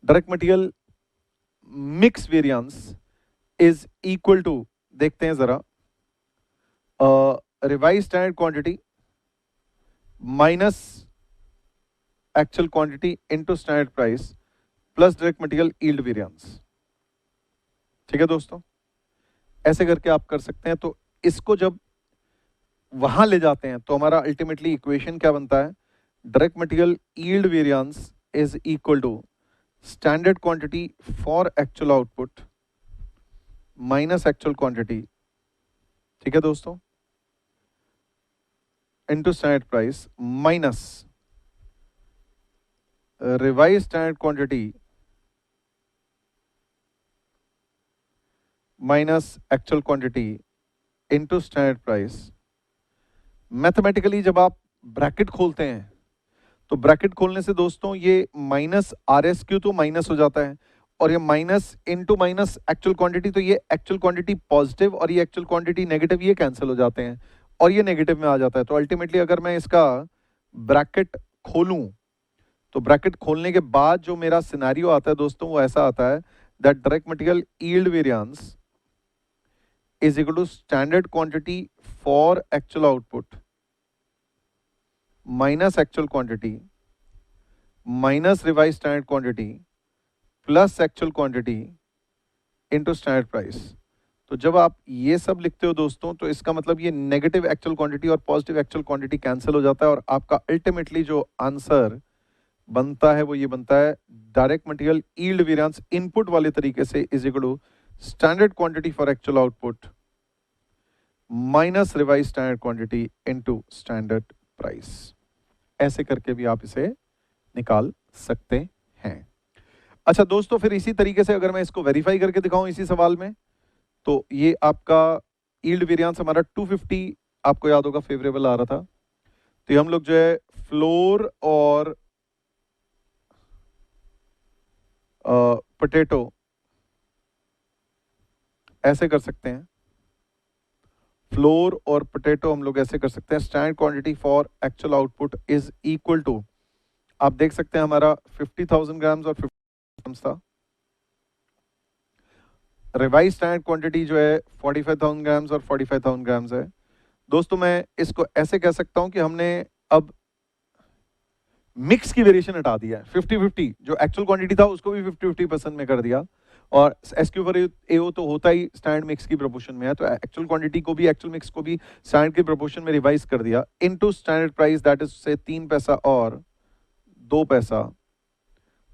direct material mix variance is equal to, देखते हैं जरा, revised standard quantity minus actual quantity into standard price plus direct material yield variance। ठीक है दोस्तों, ऐसे करके आप कर सकते हैं। तो इसको जब वहां ले जाते हैं तो हमारा अल्टीमेटली इक्वेशन क्या बनता है? Direct material yield variance is equal to standard quantity for actual output minus actual quantity, ठीक है दोस्तों, into standard price minus revise standard quantity minus actual quantity into standard price. Mathematically जब आप bracket खोलते हैं तो ब्रैकेट खोलने से दोस्तों ये माइनस RSQ तो माइनस हो जाता है, और ये minus into minus actual quantity, तो ये एक्चुअल क्वांटिटी पॉजिटिव और ये एक्चुअल क्वांटिटी नेगेटिव, ये कैंसिल हो जाते हैं और ये नेगेटिव में आ जाता है। तो अल्टीमेटली अगर मैं इसका ब्रैकेट खोलूं तो ब्रैकेट खोलने के बाद जो मेरा सिनेरियो आता है दोस्तों वो ऐसा आता है that direct material yield variance is equal to standard quantity for actual output minus actual quantity minus revised standard quantity plus actual quantity into standard price। तो जब आप ये सब लिखते हो दोस्तों तो इसका मतलब ये नेगेटिव एक्चुअल क्वांटिटी और पॉजिटिव एक्चुअल क्वांटिटी कैंसिल हो जाता है और आपका अल्टीमेटली जो आंसर बनता है वो ये बनता है direct material yield variance input वाले तरीके से is equal to standard quantity for actual output minus revise standard quantity into standard price. ऐसे करके भी आप इसे निकाल सकते हैं। अच्छा दोस्तों, फिर इसी तरीके से अगर मैं इसको वेरीफाई करके दिखाऊं इसी सवाल में, तो ये आपका यील्ड वेरिएंस हमारा 250 आपको याद होगा फेवरेबल आ रहा था। तो ये हम लोग जो है फ्लोर और पोटैटो ऐसे कर सकते हैं, फ्लोर और पोटैटो हम लोग ऐसे कर सकते हैं। Standard quantity for actual output is equal to, आप देख सकते हैं हमारा 50,000 ग्राम्स और 50 ग्राम्स था। रिवाइज स्टैंडर्ड क्वांटिटी जो है 45,000 ग्राम्स और 45,000 ग्राम्स है। दोस्तों मैं इसको ऐसे कह सकता हूं कि हमने अब मिक्स की वेरिएशन हटा दिया है। 50-50 जो एक्चुअल क्वांटिटी था उसको भी 50-50% में कर दिया और SQ फॉर AO तो होता ही स्टैंडर्ड मिक्स की प्रोपोर्शन में है, तो एक्चुअल क्वांटिटी को भी एक्चुअल मिक्स को भी स्टैंडर्ड की प्रोपोर्शन में रिवाइज कर दिया into standard price that is से 3 पैसा और 2 पैसा।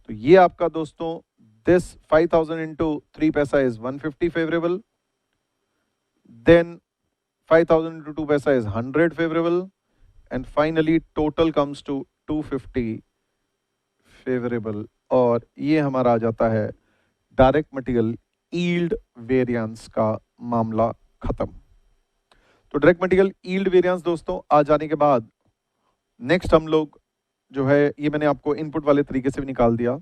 तो ये आपका दोस्तों this 5,000 into 3 paisa is 150 favorable, then 5,000 into 2 paisa is 100 favorable, and finally total comes to 250 favorable। और ये हमारा आ जाता है डायरेक्ट मटेरियल यील्ड वेरिएंस का मामला खत्म। तो डायरेक्ट मटेरियल यील्ड वेरिएंस दोस्तों आ जाने के बाद नेक्स्ट हम लोग जो है, ये मैंने आपको इनपुट वाले तरीके से भी निकाल दिया।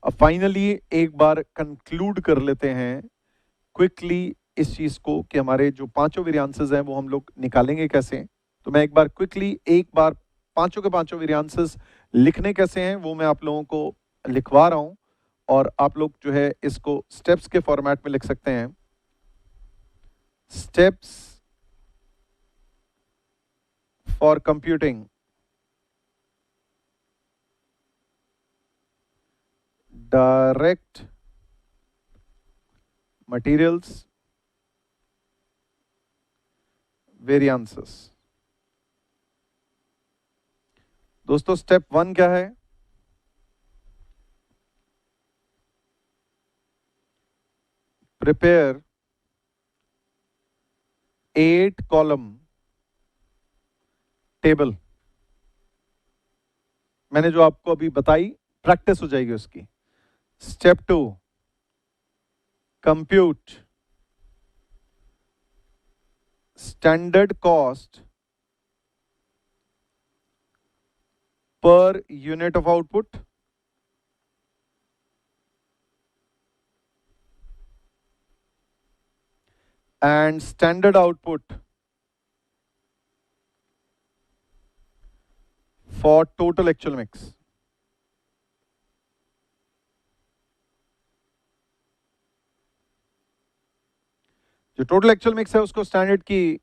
अब फाइनली एक बार कंक्लूड कर लेते हैं क्विकली इस चीज को कि हमारे जो पांचों वेरिएंसेस हैं वो हम लोग निकालेंगे कैसे। तो मैं एक बार क्विकली पांचों के पांचों वेरिएंसेस लिखने कैसे हैं वो मैं आप लोगों को लिखवा रहा हूं और आप लोग जो है इसको स्टेप्स के फॉर्मेट में लिख सकते हैं। Steps for computing direct materials variances। दोस्तों स्टेप 1 क्या है? Prepare 8 column table. मैंने जो आपको अभी बताई प्रैक्टिस हो जाएगी उसकी। Step 2, compute standard cost per unit of output and standard output for total actual mix. जो टोटल एक्चुअल मिक्स है उसको स्टैंडर्ड की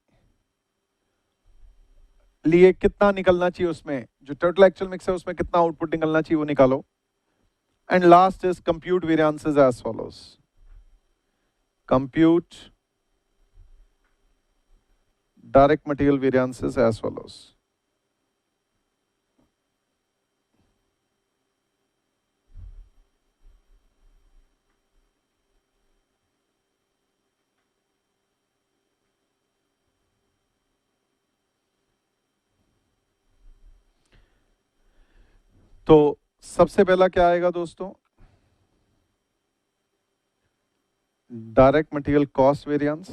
लिए कितना निकलना चाहिए, उसमें जो टोटल एक्चुअल मिक्स है उसमें कितना आउटपुट निकलना चाहिए वो निकालो। And last is compute variances as follows. Compute direct material variances as follows. तो सबसे पहला क्या आएगा दोस्तों? Direct material cost variance,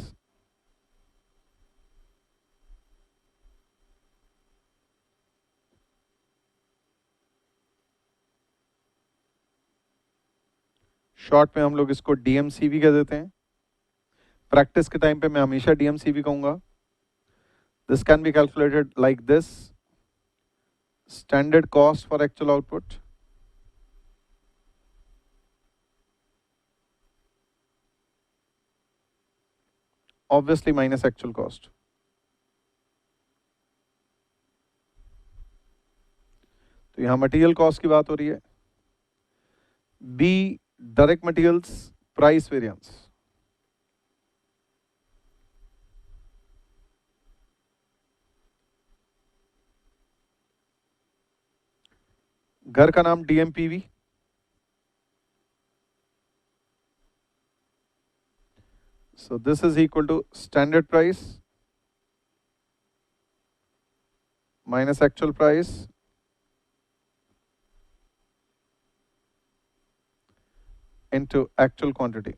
short में हम लोग इसको DMCV कह देते हैं। प्रैक्टिस के टाइम पे मैं हमेशा DMCV कहूंगा। This can be calculated like this, standard cost for actual output obviously minus actual cost. तो यहां मटेरियल कॉस्ट की बात हो रही है। B, direct materials price variance. घर का नाम DMPV, so this is equal to standard price minus actual price into actual quantity.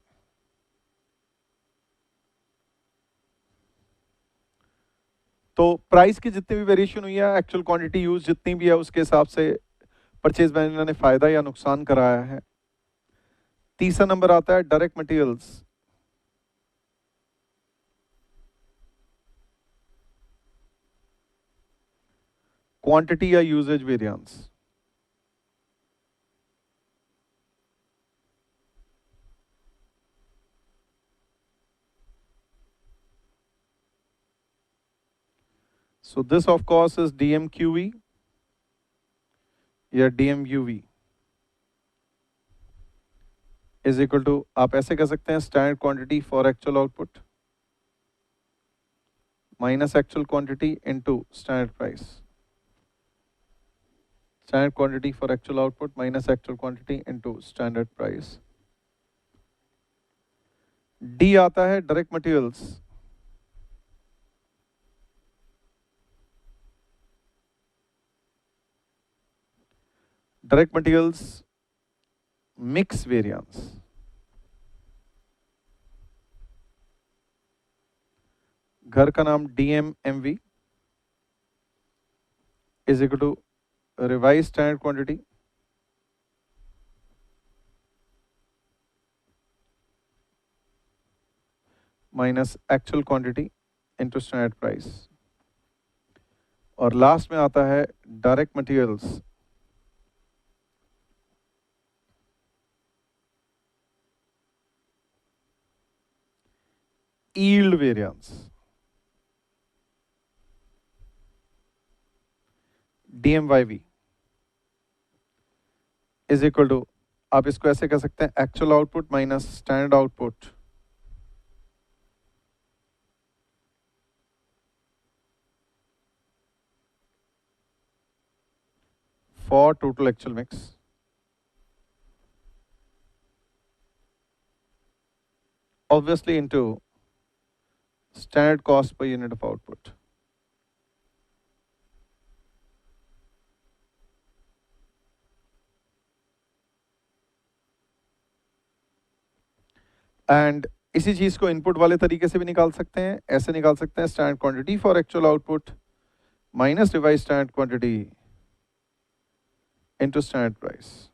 तो प्राइस की जितनी भी वेरिएशन हुई है, एक्चुअल क्वांटिटी यूज जितनी भी है, उसके हिसाब से परचेज मैनेजर ने फायदा या नुकसान कराया है। तीसरा नंबर आता है डायरेक्ट मटेरियल्स। क्वांटिटी या usage variance. So this of course is DMQV या DMUV is equal to, आप ऐसे कह सकते हैं, standard quantity for actual output minus actual quantity into standard price. Standard quantity for actual output minus actual quantity into standard price. D आता है direct materials. Direct materials mix variance. घर का नाम DMMV is equal to revise standard quantity minus actual quantity into standard price. और last में आता है direct materials yield variance, DMYV is equal to, आप इसको ऐसे कह सकते हैं, actual output minus standard output for total actual mix obviously into standard cost per unit of output. And इसी चीज को इनपुट वाले तरीके से भी निकाल सकते हैं, ऐसे निकाल सकते हैं, standard quantity for actual output minus revise standard quantity into standard price.